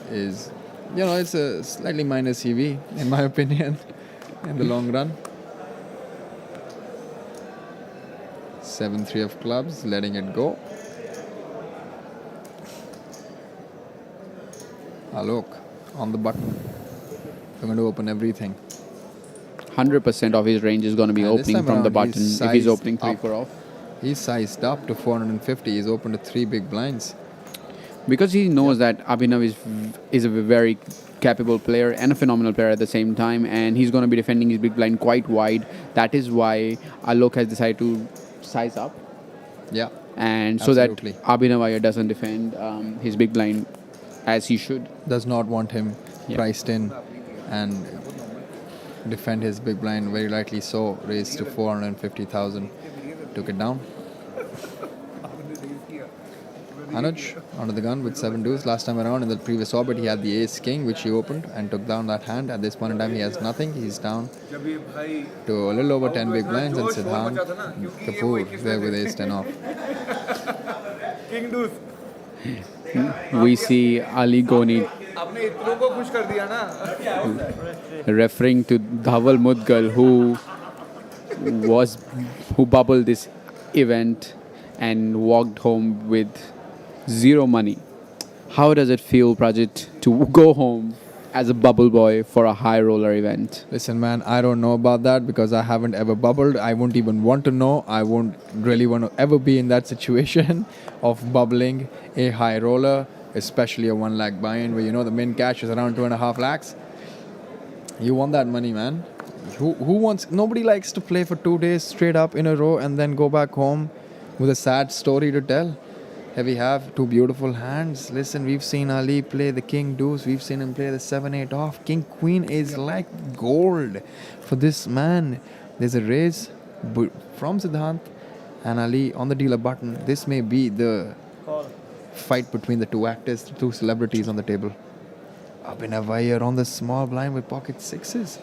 it's a slightly minor CV in my opinion in the long run. 7-3 of clubs, letting it go. Alok on the button. They're going to open everything. 100% of his range is going to be And this opening time from the around, button he's if he's sized opening 3 up. 4 off. He's sized up to 450. He's opened to 3 big blinds. Because he knows that Abhinav is a very capable player and a phenomenal player at the same time, and he's going to be defending his big blind quite wide. That is why Alok has decided to size up, Yeah. and Absolutely. so that Abhinav Iyer doesn't defend his big blind as he should. Does not want him Yeah. priced in and defend his big blind. Very likely so. Raised to 450,000. Took it down. Anuj onto the gun with 7 deuce. Last time around in the previous orbit he had the ace king which he opened and took down that hand. At this point in time he has nothing. He's down जब ये भाई to a little over 10 big blinds and Siddhant Kapoor there with ace 10 off. King does We see Aly Goni आपने इतनों को खुश कर दिया ना referring to Dhaval Mudgal who bubbled this event and walked home with 0 money. How does it feel, Prajit, to go home as a bubble boy for a high roller event? Listen, man, I don't know about that because I haven't ever bubbled. I won't even want to know. I won't really want to ever be in that situation of bubbling a high roller, especially a 1 lakh buy-in where you know the min cash is around 2.5 lakhs. You want that money, man. Who wants? Nobody likes to play for 2 days straight up in a row and then go back home with a sad story to tell. Here we have 2 beautiful hands. Listen, we've seen Ali play the king deuce. We've seen him play the 7-8 off. King queen is like gold for this man. There's a raise from Siddhant and Ali on the dealer button. This may be the fight between the 2 actors, the 2 celebrities on the table. Abhinav Iyer on the small blind with pocket 6s.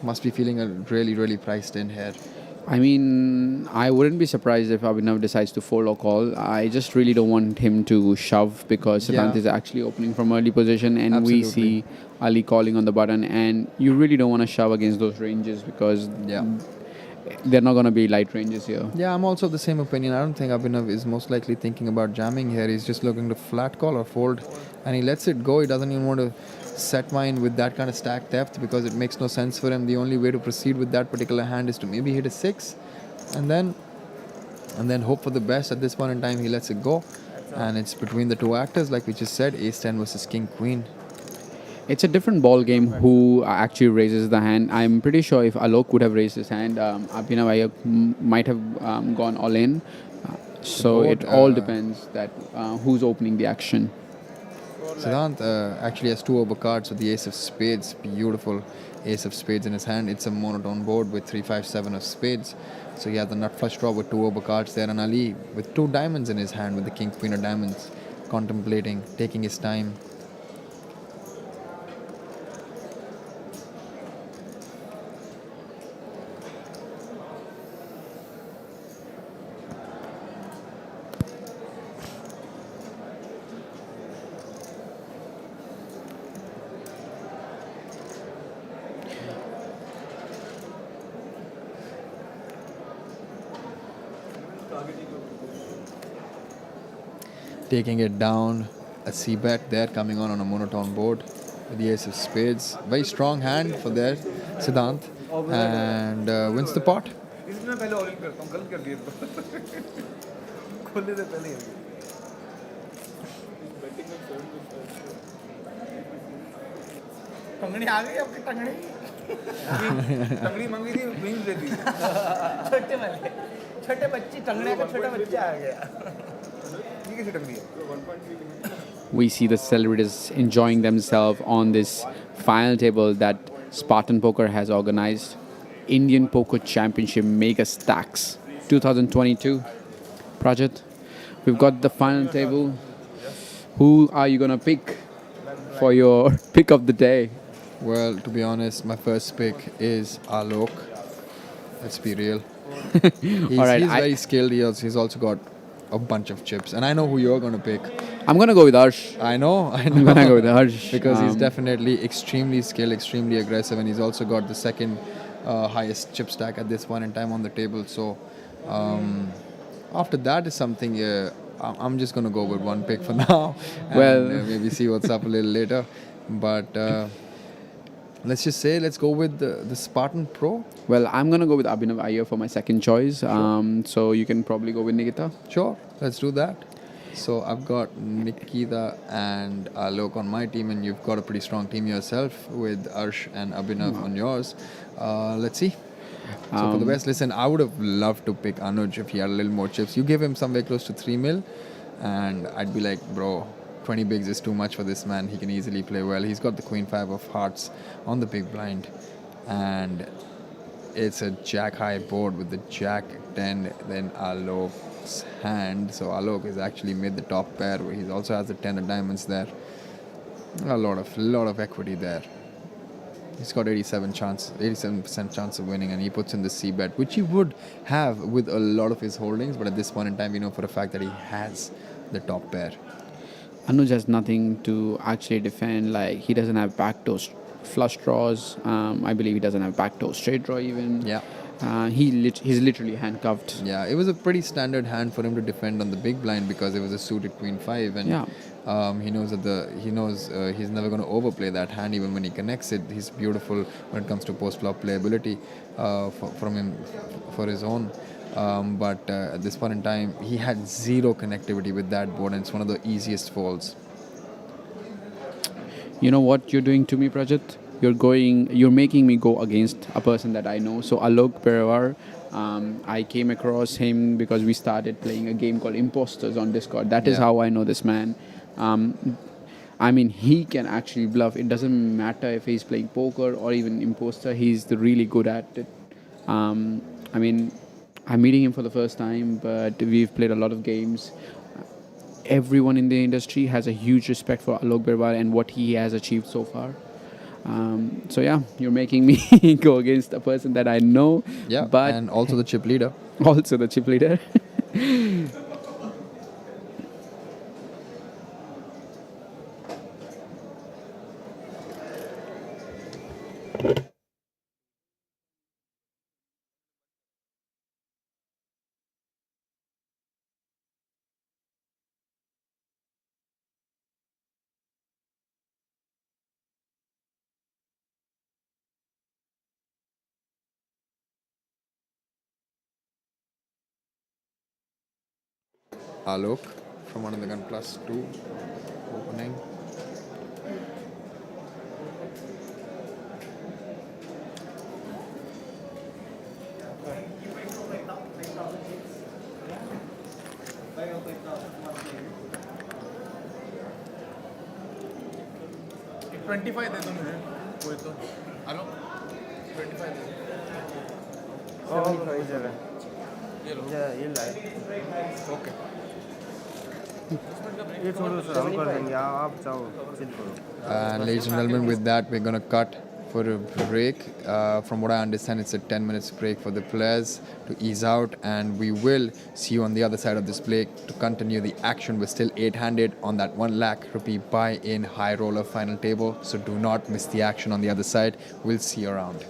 Must be feeling really, really priced in here. I mean, I wouldn't be surprised if Abhinav decides to fold or call. I just really don't want him to shove because Siddhant Yeah. is actually opening from early position and Absolutely. we see Ali calling on the button, and you really don't want to shove against those ranges because Yeah. they're not going to be light ranges here. Yeah, I'm also of the same opinion. I don't think Abhinav is most likely thinking about jamming here. He's just looking to flat call or fold and he lets it go. He doesn't even want to set mine with that kind of stack depth because it makes no sense for him. The only way to proceed with that particular hand is to maybe hit a 6 and then hope for the best. At this point in time he lets it go and it's between the 2 actors like we just said, ace 10 versus king queen. It's a different ball game who actually raises the hand. I'm pretty sure if Alok would have raised his hand, Abhinav Iyer might have gone all in. So it all depends that who's opening the action. Siddhant actually has 2 overcards with the ace of spades. Beautiful ace of spades in his hand. It's a monotone board with 3-5-7 of spades. So he has the nut flush draw with 2 overcards there, and Ali with 2 diamonds in his hand with the king queen of diamonds, contemplating, taking his time. Taking it down, a c-bet there coming on a monotone board with the ace of spades. Very strong hand for there, Siddhant, and wins the pot. इसमें पहले all in करता हूँ गलत कर दिया खोलने से पहले टंगनी आ गई आपकी टंगनी तंगड़ी मांगी थी विंग्स दे दी छोटे वाले छोटे बच्चे टंगड़े का छोटा बच्चा आ गया ये कैसी टंगड़ी है We see the celebrities enjoying themselves on this final table that Spartan Poker has organized. Indian Poker Championship Megastacks 2022. Project, we've got the final table. Who are you going to pick for your pick of the day? Well, to be honest, my first pick is Alok. Let's be real. All right, He's very skilled. He's also got a bunch of chips. And I know who you're going to pick. I'm going to go with Arsh. I know. I'm going to go with Arsh. Because he's definitely extremely skilled, extremely aggressive, and he's also got the second highest chip stack at this point in time on the table. So after that is something I'm just going to go with one pick for now. And, Well, maybe see what's up a little later. But let's just say, let's go with the Spartan Pro. Well, I'm going to go with Abhinav Iyer for my second choice. So you can probably go with Nikita. Sure, let's do that. So I've got Nikita and Alok on my team, and you've got a pretty strong team yourself with Arsh and Abhinav on yours. Let's see. So for the best, listen, I would have loved to pick Anuj if he had a little more chips. You give him somewhere close to 3 mil, and I'd be like, bro, 20 bigs is too much for this man. He can easily play well. He's got the Queen 5 of hearts on the big blind, and it's a jack high board with the jack 10, then Alok's hand. So Alok has actually made the top pair. He also has the 10 of diamonds there. A lot of equity there. He's got 87% chance of winning, and he puts in the C bet, which he would have with a lot of his holdings. But at this point in time, we know for a fact that he has the top pair. Anuj has nothing to actually defend. Like, he doesn't have backdoor flush draws. I believe he doesn't have backdoor straight draw even. Yeah. He's literally handcuffed. Yeah, it was a pretty standard hand for him to defend on the big blind because it was a suited Queen 5, and he knows that he's never going to overplay that hand even when he connects it. He's beautiful when it comes to post flop playability from him for his own. But at this point in time, he had zero connectivity with that board, and it's one of the easiest folds. You know what you're doing to me, Prajit? You're making me go against a person that I know. So Alok Birewar, I came across him because we started playing a game called Imposters on Discord. That is how I know this man. I mean, he can actually bluff. It doesn't matter if he's playing poker or even Imposter. He's really good at it. I mean, I'm meeting him for the first time, but we've played a lot of games. Everyone in the industry has a huge respect for Alok Birewar and what he has achieved so far. So yeah, you're making me go against a person that I know. Yeah, but and also the chip leader. Also the chip leader. Alok from Under the Gun +2 opening. एक 25 दे दो मुझे कोई तो hello 25 दे दो 75 जगह ये लो ये लाए ओके ये छोड़ो सर हम कर देंगे आप चाहो चिल करो And ladies and gentlemen, with that, we're going to cut for a break. From what I understand, it's a 10 minutes break for the players to ease out, and we will see you on the other side of this break to continue the action. We're still 8-handed on that 1 lakh rupee buy-in high roller final table, so do not miss the action on the other side. We'll see you around.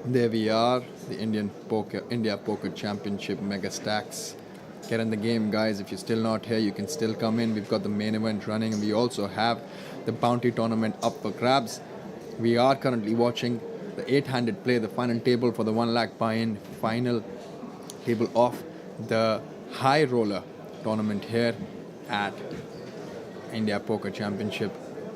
There we are, the India Poker Championship Megastacks. Get in the game, guys. If you're still not here, you can still come in. We've got the main event running, and we also have the bounty tournament up for grabs. We are currently watching the 8-handed play, the final table for the 1 lakh buy-in final table of the Highroller tournament here at India Poker Championship.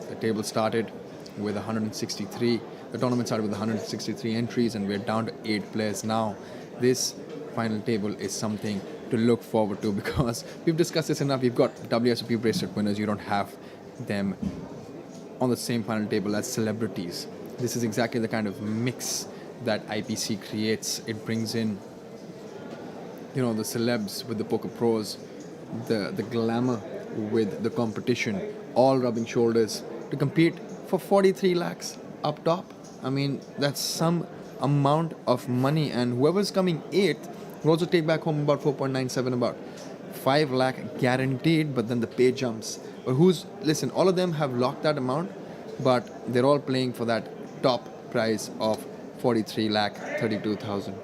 The table started with 163. The tournament started with 163 entries, and we're down to 8 players now. This final table is something to look forward to because we've discussed this enough. We've got WSOP bracelet winners. You don't have them on the same final table as celebrities. This is exactly the kind of mix that IPC creates. It brings in, the celebs with the poker pros, the glamour with the competition, all rubbing shoulders to compete for 43 lakhs up top. I mean, that's some amount of money, and whoever's coming 8th will also take back home about 4.97, about 5 lakh guaranteed, but then the pay jumps. But listen, all of them have locked that amount, but they're all playing for that top prize of 43 lakh 32,000.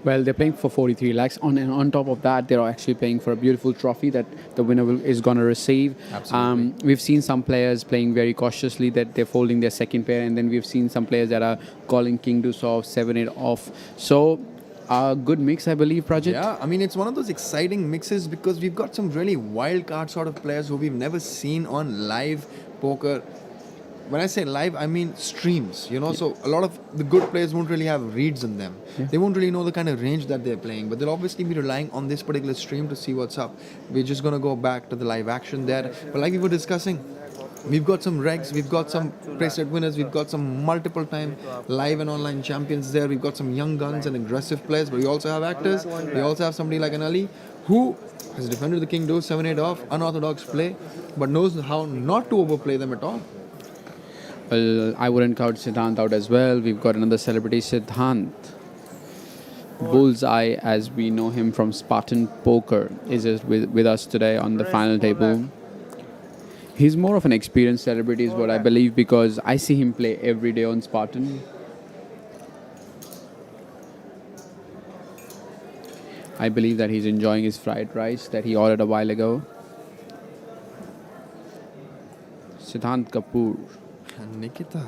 Well, they're playing for 43 lakhs. On top of that, they're actually playing for a beautiful trophy that the winner is going to receive. Absolutely. We've seen some players playing very cautiously, that they're folding their second pair, and then we've seen some players that are calling king deuce off, 7-8 off. So, a good mix, I believe, Prajit. Yeah, I mean, it's one of those exciting mixes because we've got some really wild card sort of players who we've never seen on live poker. When I say live, I mean streams, so a lot of the good players won't really have reads in them. Yeah. They won't really know the kind of range that they're playing, but they'll obviously be relying on this particular stream to see what's up. We're just going to go back to the live action there. But like we were discussing, we've got some regs, we've got some bracelet winners, we've got some multiple time live and online champions there. We've got some young guns and aggressive players, but we also have actors. We also have somebody like an Ali who has defended the king deuce 7-8 off, unorthodox play, but knows how not to overplay them at all. Well, I wouldn't count Siddhant out as well. We've got another celebrity, Siddhant. Bullseye, as we know him from Spartan Poker, is with us today on the final table. He's more of an experienced celebrity, is what I believe, because I see him play every day on Spartan. I believe that he's enjoying his fried rice that he ordered a while ago. Siddhant Kapoor. And Nikita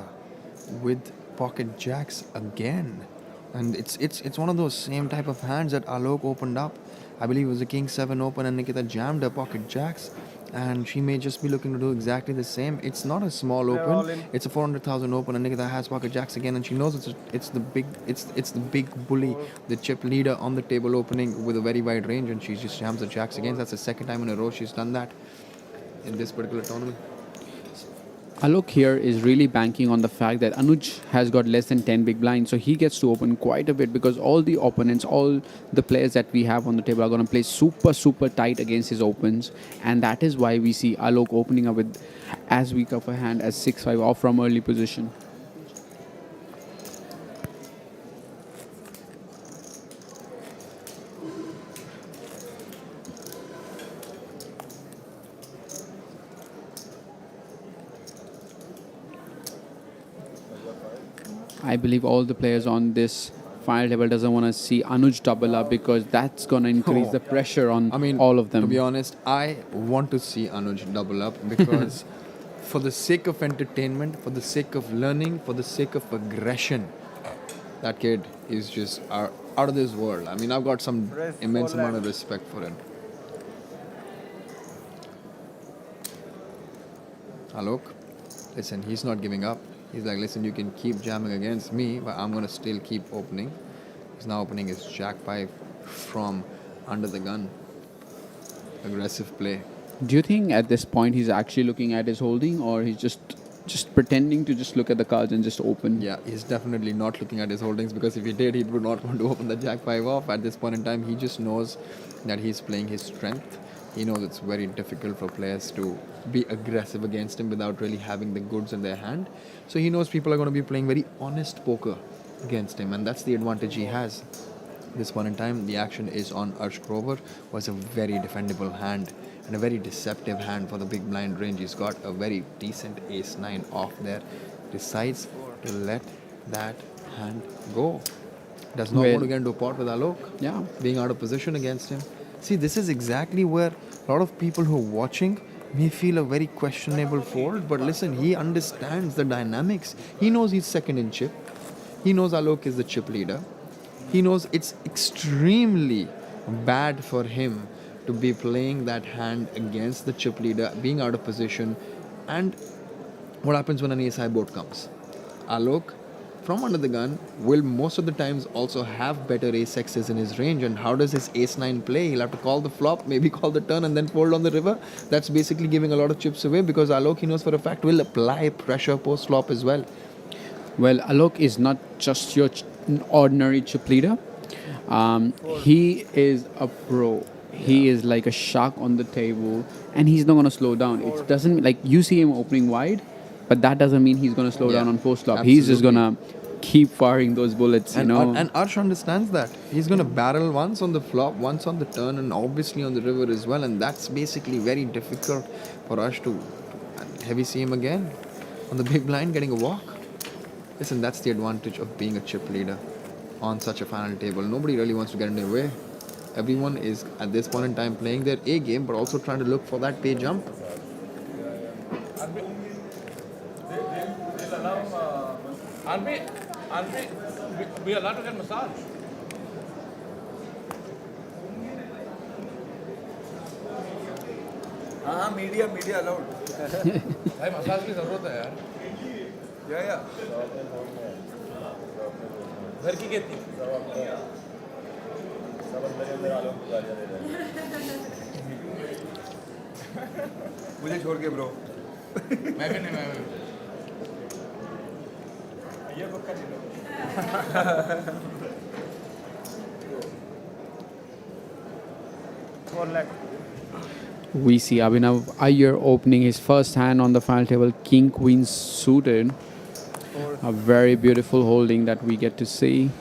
with pocket jacks again. And it's one of those same type of hands that Alok opened up. I believe it was a King 7 open and Nikita jammed her pocket jacks. And she may just be looking to do exactly the same. It's not a small open. It's a 400,000 open, and Nikita has pocket jacks again, and she knows it's the big bully, the chip leader on the table opening with a very wide range, and she just jams the jacks again. That's the second time in a row she's done that in this particular tournament. Alok here is really banking on the fact that Anuj has got less than 10 big blinds, so he gets to open quite a bit because all the opponents, all the players that we have on the table are going to play super tight against his opens, and that is why we see Alok opening up with as weak of a hand as 6-5 off from early position. I believe all the players on this final table doesn't want to see Anuj double up because that's going to increase the pressure on all of them. To be honest, I want to see Anuj double up because for the sake of entertainment, for the sake of learning, for the sake of aggression, that kid is just out of this world. I mean, I've got some immense amount of respect for him. Alok, listen, he's not giving up. He's like, listen, you can keep jamming against me, but I'm going to still keep opening. He's now opening his Jack 5 from under the gun. Aggressive play. Do you think at this point he's actually looking at his holding, or he's just pretending to just look at the cards and just open? Yeah, he's definitely not looking at his holdings, because if he did, he would not want to open the Jack 5 off. At this point in time, he just knows that he's playing his strength. He knows it's very difficult for players to be aggressive against him without really having the goods in their hand. So he knows people are going to be playing very honest poker against him, and that's the advantage he has. This point in time, the action is on Arsh Grover, was a very defendable hand and a very deceptive hand for the big blind range. He's got a very decent ace-9 off there. Decides to let that hand go. Does not Well- want to get into a pot with Alok. Yeah. Being out of position against him. See, this is exactly where a lot of people who are watching may feel a very questionable fold. But listen, he understands the dynamics. He knows he's second in chip. He knows Alok is the chip leader. He knows it's extremely bad for him to be playing that hand against the chip leader, being out of position. And what happens when an ace high board comes? Alok, from under the gun, will most of the times also have better ace X's in his range. And how does his ace 9 play? He'll have to call the flop, maybe call the turn, and then fold on the river. That's basically giving a lot of chips away, because Alok, he knows for a fact, will apply pressure post flop as well. Well, Alok is not just your ordinary chip leader. He is a pro. He is like a shark on the table, and he's not going to slow down. It doesn't, like, you see him opening wide, but that doesn't mean he's going to slow Yeah, down on post flop. He's just going absolutely. to keep firing those bullets, And, you know. and Arsh understands that. He's going to barrel once on the flop, once on the turn, and obviously on the river as well. And that's basically very difficult for Arsh to heavy see him again on the big blind getting a walk. Listen, that's the advantage of being a chip leader on such a final table. Nobody really wants to get in their way. Everyone is at this point in time playing their A game, but also trying to look for that pay jump. Aren't we allowed to get massage? हाँ media allowed भाई massage की जरूरत है यार या घर की खेती मुझे छोड़ के ब्रो मैं भी नहीं ये पक्का नहीं We see Abhinav Iyer opening his first hand on the final table, King Queen suited. A very beautiful holding that we get to see.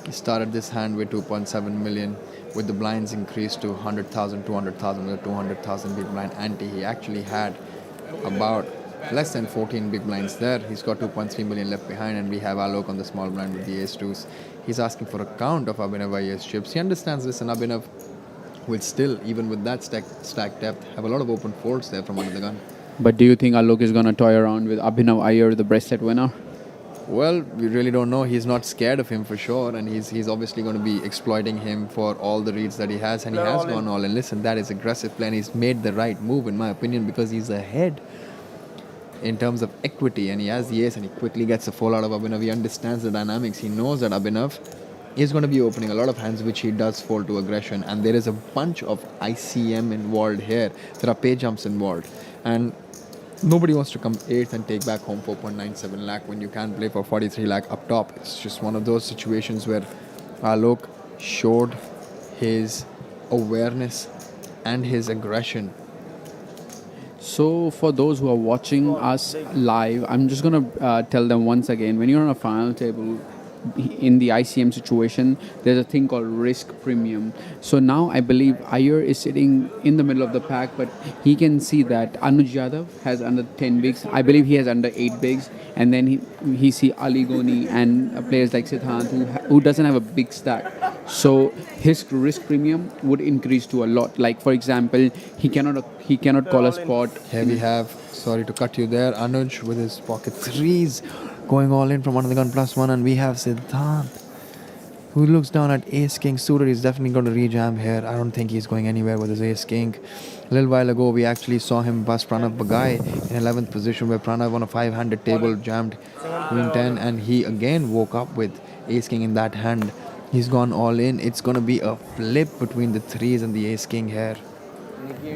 He started this hand with 2.7 million. With the blinds increased to 100,000, 200,000, with a 200,000 big blind ante. He actually had about less than 14 big blinds there. He's got 2.3 million left behind, and we have Alok on the small blind with the ace-2s. He's asking for a count of Abhinav Iyer's chips. He understands this, and Abhinav will still, even with that stack depth, have a lot of open folds there from under the gun. But do you think Alok is going to toy around with Abhinav Iyer, the bracelet winner? Well, we really don't know. He's not scared of him for sure, and he's obviously going to be exploiting him for all the reads that he has, and he has gone all in. Listen, that is aggressive play, and he's made the right move, in my opinion, because he's ahead in terms of equity, and he has the ace, and he quickly gets a fold out of Abhinav. He understands the dynamics. He knows that Abhinav is going to be opening a lot of hands which he does fold to aggression, and there is a bunch of ICM involved here. There are pay jumps involved, and nobody wants to come 8th and take back home 4.97 lakh when you can play for 43 lakh up top. It's just one of those situations where Alok showed his awareness and his aggression. So for those who are watching us live, I'm just going to tell them once again, when you're on a final table, in the ICM situation, there's a thing called risk premium. So now I believe Iyer is sitting in the middle of the pack, but he can see that Anuj Yadav has under 10 bigs. I believe he has under 8 bigs. And then he see Aly Goni and players like Siddhant who doesn't have a big stack. So his risk premium would increase to a lot. Like, for example, he cannot call a spot. Here we have, sorry to cut you there, Anuj with his pocket threes going all in from under the gun +1, and we have Siddhant who looks down at ace king suited. He's definitely going to rejam here. I don't think he's going anywhere with his ace king. A little while ago we actually saw him bust Pranav Bagai in 11th position, where Pranav on a 5-handed table jammed queen 10, and he again woke up with ace king in that hand. He's gone all in. It's going to be a flip between the threes and the ace king here,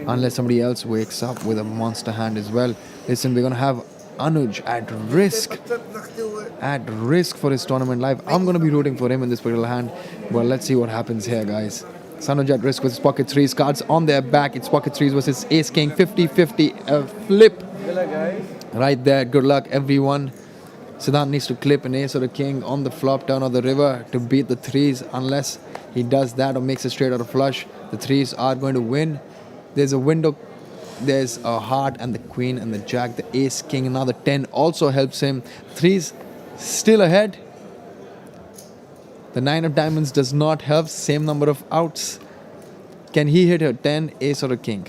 unless somebody else wakes up with a monster hand as well. Listen, we're going to have Anuj at risk for his tournament life. I'm going to be rooting for him in this particular hand. Well, let's see what happens here, guys. It's Anuj at risk with his pocket threes. Cards on their back. It's pocket threes versus ace king. 50-50. A flip. Good luck, guys. Right there. Good luck, everyone. Siddhant needs to clip an ace or a king on the flop down of the river to beat the threes. Unless he does that or makes a straight out of flush, the threes are going to win. There's a window. There's a heart and the queen and the jack, the ace, king, another 10 also helps him. Threes still ahead. The 9 of diamonds does not help. Same number of outs. Can he hit a 10, ace or a king?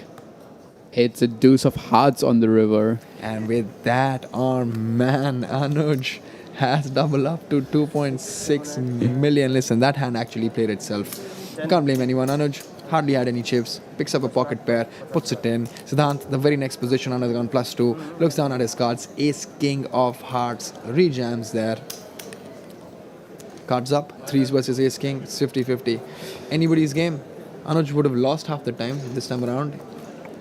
It's a deuce of hearts on the river. And with that, our man Anuj has doubled up to 2.6 million. Listen, that hand actually played itself. You can't blame anyone. Anuj hardly had any chips, picks up a pocket pair, puts it in. Siddhant, the very next position under the gun, +2, looks down at his cards. Ace, king of hearts, rejams there. Cards up, 3s versus ace, king, it's 50-50. Anybody's game. Anuj would have lost half the time this time around.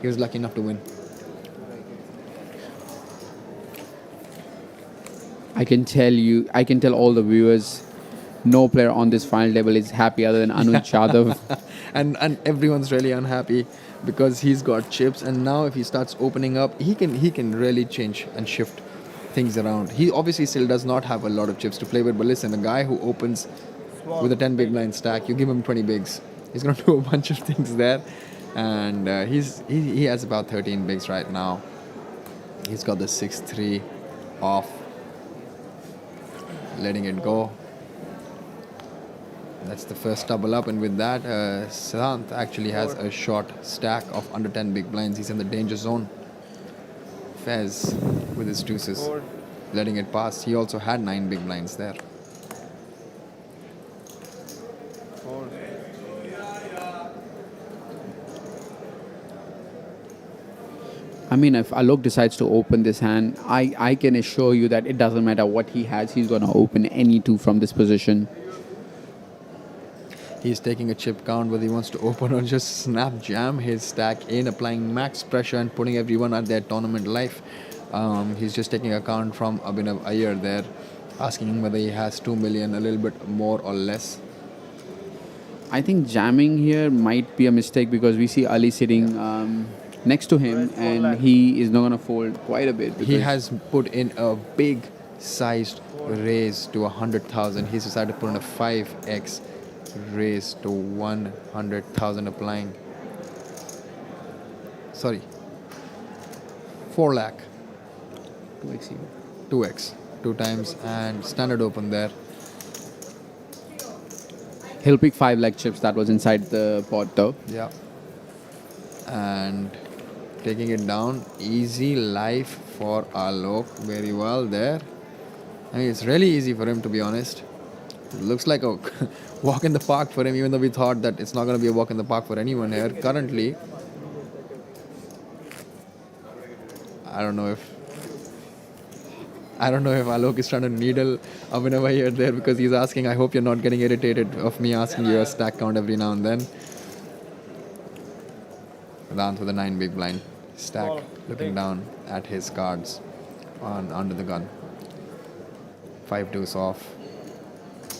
He was lucky enough to win. I can tell all the viewers, no player on this final table is happy other than Anuj Yadav. and everyone's really unhappy because he's got chips, and now if he starts opening up, he can really change and shift things around. He obviously still does not have a lot of chips to play with, but listen, a guy who opens with a 10 big blind stack, you give him 20 bigs, he's going to do a bunch of things there, and he has about 13 bigs right now. He's got the 6-3 off, letting it go. That's the first double up, and with that, Siddhant actually has a short stack of under 10 big blinds. He's in the danger zone. Faiz with his deuces, letting it pass. He also had 9 big blinds there. I mean, if Alok decides to open this hand, I can assure you that it doesn't matter what he has, he's going to open any two from this position. He's taking a chip count whether he wants to open or just snap jam his stack in, applying max pressure and putting everyone at their tournament life. He's just taking a count from Abhinav Iyer there, asking him whether he has 2 million, a little bit more or less. I think jamming here might be a mistake because we see Ali sitting next to him and he is not going to fold quite a bit. He has put in a big sized raise to 100,000. He's decided to put in a 5x raise to 100,000, applying 4 lakh 2x here. 2x 2 times, and standard open there. He'll pick 5 lakh chips that was inside the pot though. Yeah, and taking it down, easy life for Alok. Very well there. I mean, it's really easy for him, to be honest. It looks like a walk in the park for him, even though we thought that it's not going to be a walk in the park for anyone here. Currently, I don't know if Alok is trying to needle Abhinav Iyer there, because he's asking, I hope you're not getting irritated of me asking you a stack count every now and then. Down with a 9 big blind stack, looking down at his cards on under the gun. 5 deuce off.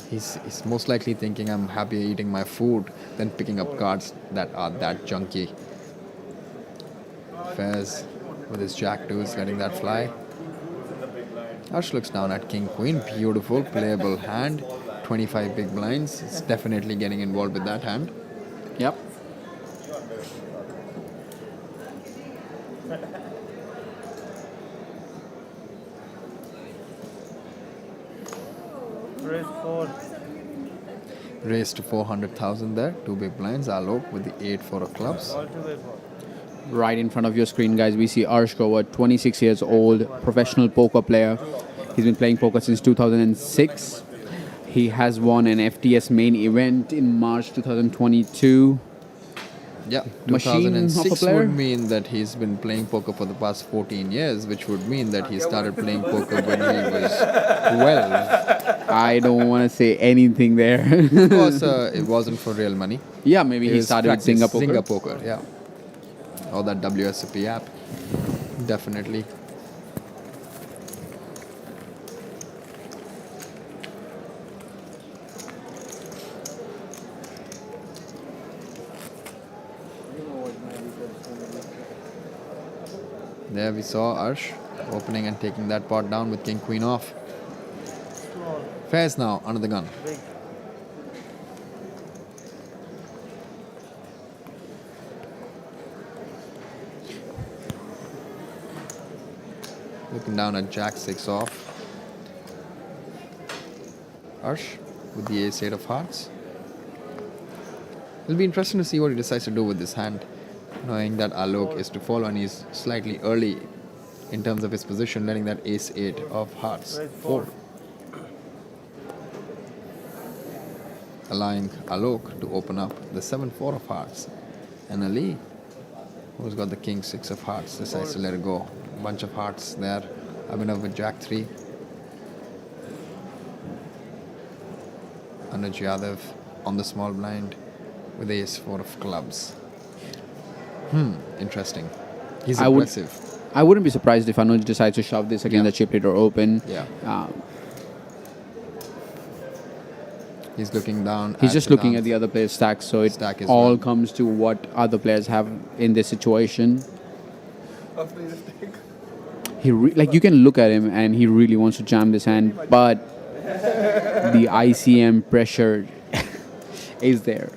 He's most likely thinking, I'm happier eating my food than picking up cards that are that junky. Faiz with his jack deuce, letting that fly. Arsh looks down at king queen. Beautiful playable hand. 25 big blinds. It's definitely getting involved with that hand. Yep. Raise to 400,000 there. 2 big blinds. Alok with the 8-4 of clubs. Right in front of your screen, guys, we see Arsh Grover, 26 years old, professional poker player. He's been playing poker since 2006. He has won an FTS main event in March 2022. Yeah, Machine of a 2006 player? would mean that he's been playing poker for the past 14 years, which would mean that he started playing poker when he was 12. I don't want to say anything there. Of course, it wasn't for real money. Yeah, maybe he was started with practice Singapore. Zynga Poker, yeah. Or that WSOP app. Definitely. There we saw Arsh opening and taking that pot down with king queen off. Faiz now under the gun. Looking down at jack 6 off. Arsh with the ace 8 of hearts. It'll be interesting to see what he decides to do with this hand, knowing that Alok is to follow and he's slightly early in terms of his position, letting that ace 8 of hearts fold, allowing Alok to open up the 7-4 of hearts. And Ali, who's got the king 6 of hearts, decides to let it go. Bunch of hearts there. Abhinav with jack 3. Anuj Yadav on the small blind with ace 4 of clubs. Interesting. He's aggressive. I wouldn't be surprised if Anuj decides to shove this against the chip leader open. Yeah. He's looking down. He's just looking at the other player's stacks, so it Stack as all well. comes to what other players have in this situation. Like you can look at him and he really wants to jam this hand, but the ICM pressure is there.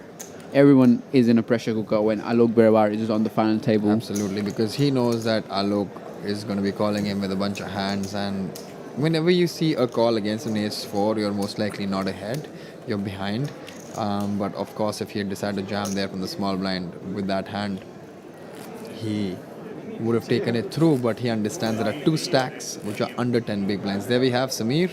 Everyone is in a pressure cooker when Alok Birewar is on the final table. Absolutely, because he knows that Alok is going to be calling him with a bunch of hands, and whenever you see a call against an ace 4, you're most likely not ahead, you're behind. But of course, if he had decided to jam there from the small blind with that hand, he would have taken it through, but he understands there are 2 stacks which are under 10 big blinds. There we have Samir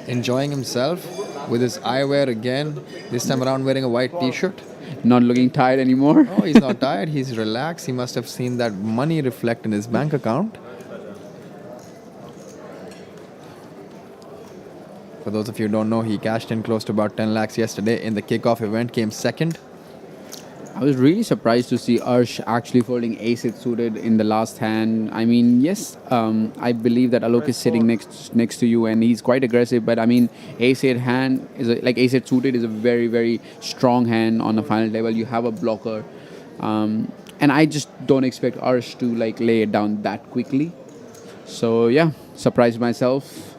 enjoying himself with his eyewear again, this time around wearing a white t-shirt. Not looking tired anymore. Oh, he's not tired, he's relaxed. He must have seen that money reflect in his bank account. For those of you who don't know, he cashed in close to about 10 lakhs yesterday in the kickoff event, came second. I was really surprised to see Arsh actually folding ace-8 suited in the last hand. I mean, yes, I believe that Alok is sitting next to you and he's quite aggressive. But I mean, ace-8 hand is like ace-8 suited is a very, very strong hand on the final table. You have a blocker, and I just don't expect Arsh to like lay it down that quickly. So yeah, surprised myself.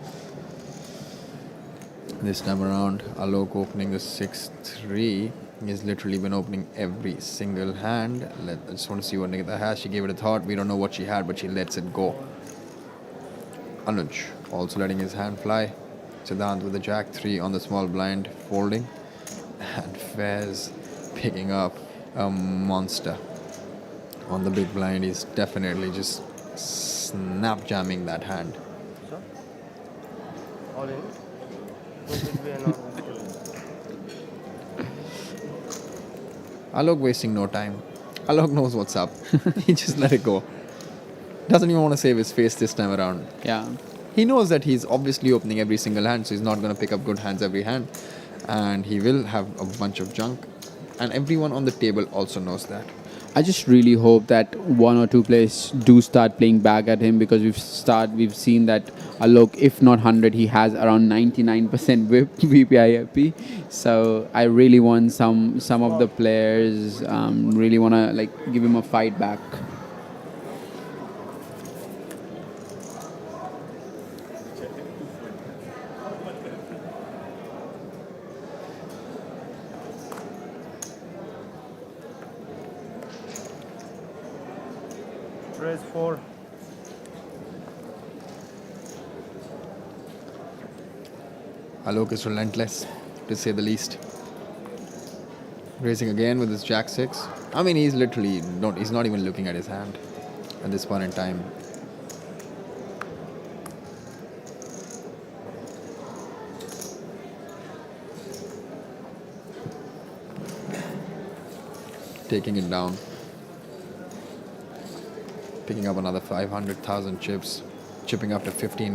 This time around, Alok opening the 6-3. He's literally been opening every single hand. I just want to see what Nikita has. She gave it a thought. We don't know what she had, but she lets it go. Anuj also letting his hand fly. Siddhant with the jack 3 on the small blind, folding. And Faiz picking up a monster on the big blind. He's definitely just snap jamming that hand. All in. What did we announce? Alok wasting no time. Alok knows what's up. He just let it go. Doesn't even want to save his face this time around. Yeah. He knows that he's obviously opening every single hand, so he's not going to pick up good hands every hand. And he will have a bunch of junk. And everyone on the table also knows that. I just really hope that 1 or 2 players do start playing back at him, because we've seen that Alok, if not 100, he has around 99% VPIP. So I really want some of the players really want to like give him a fight back. Raise 4. Alok is relentless, to say the least. Raising again with his jack 6. I mean, he's literally he's not even looking at his hand at this point in time. Taking it down. Picking up another 500,000 chips. Chipping up to 15 million.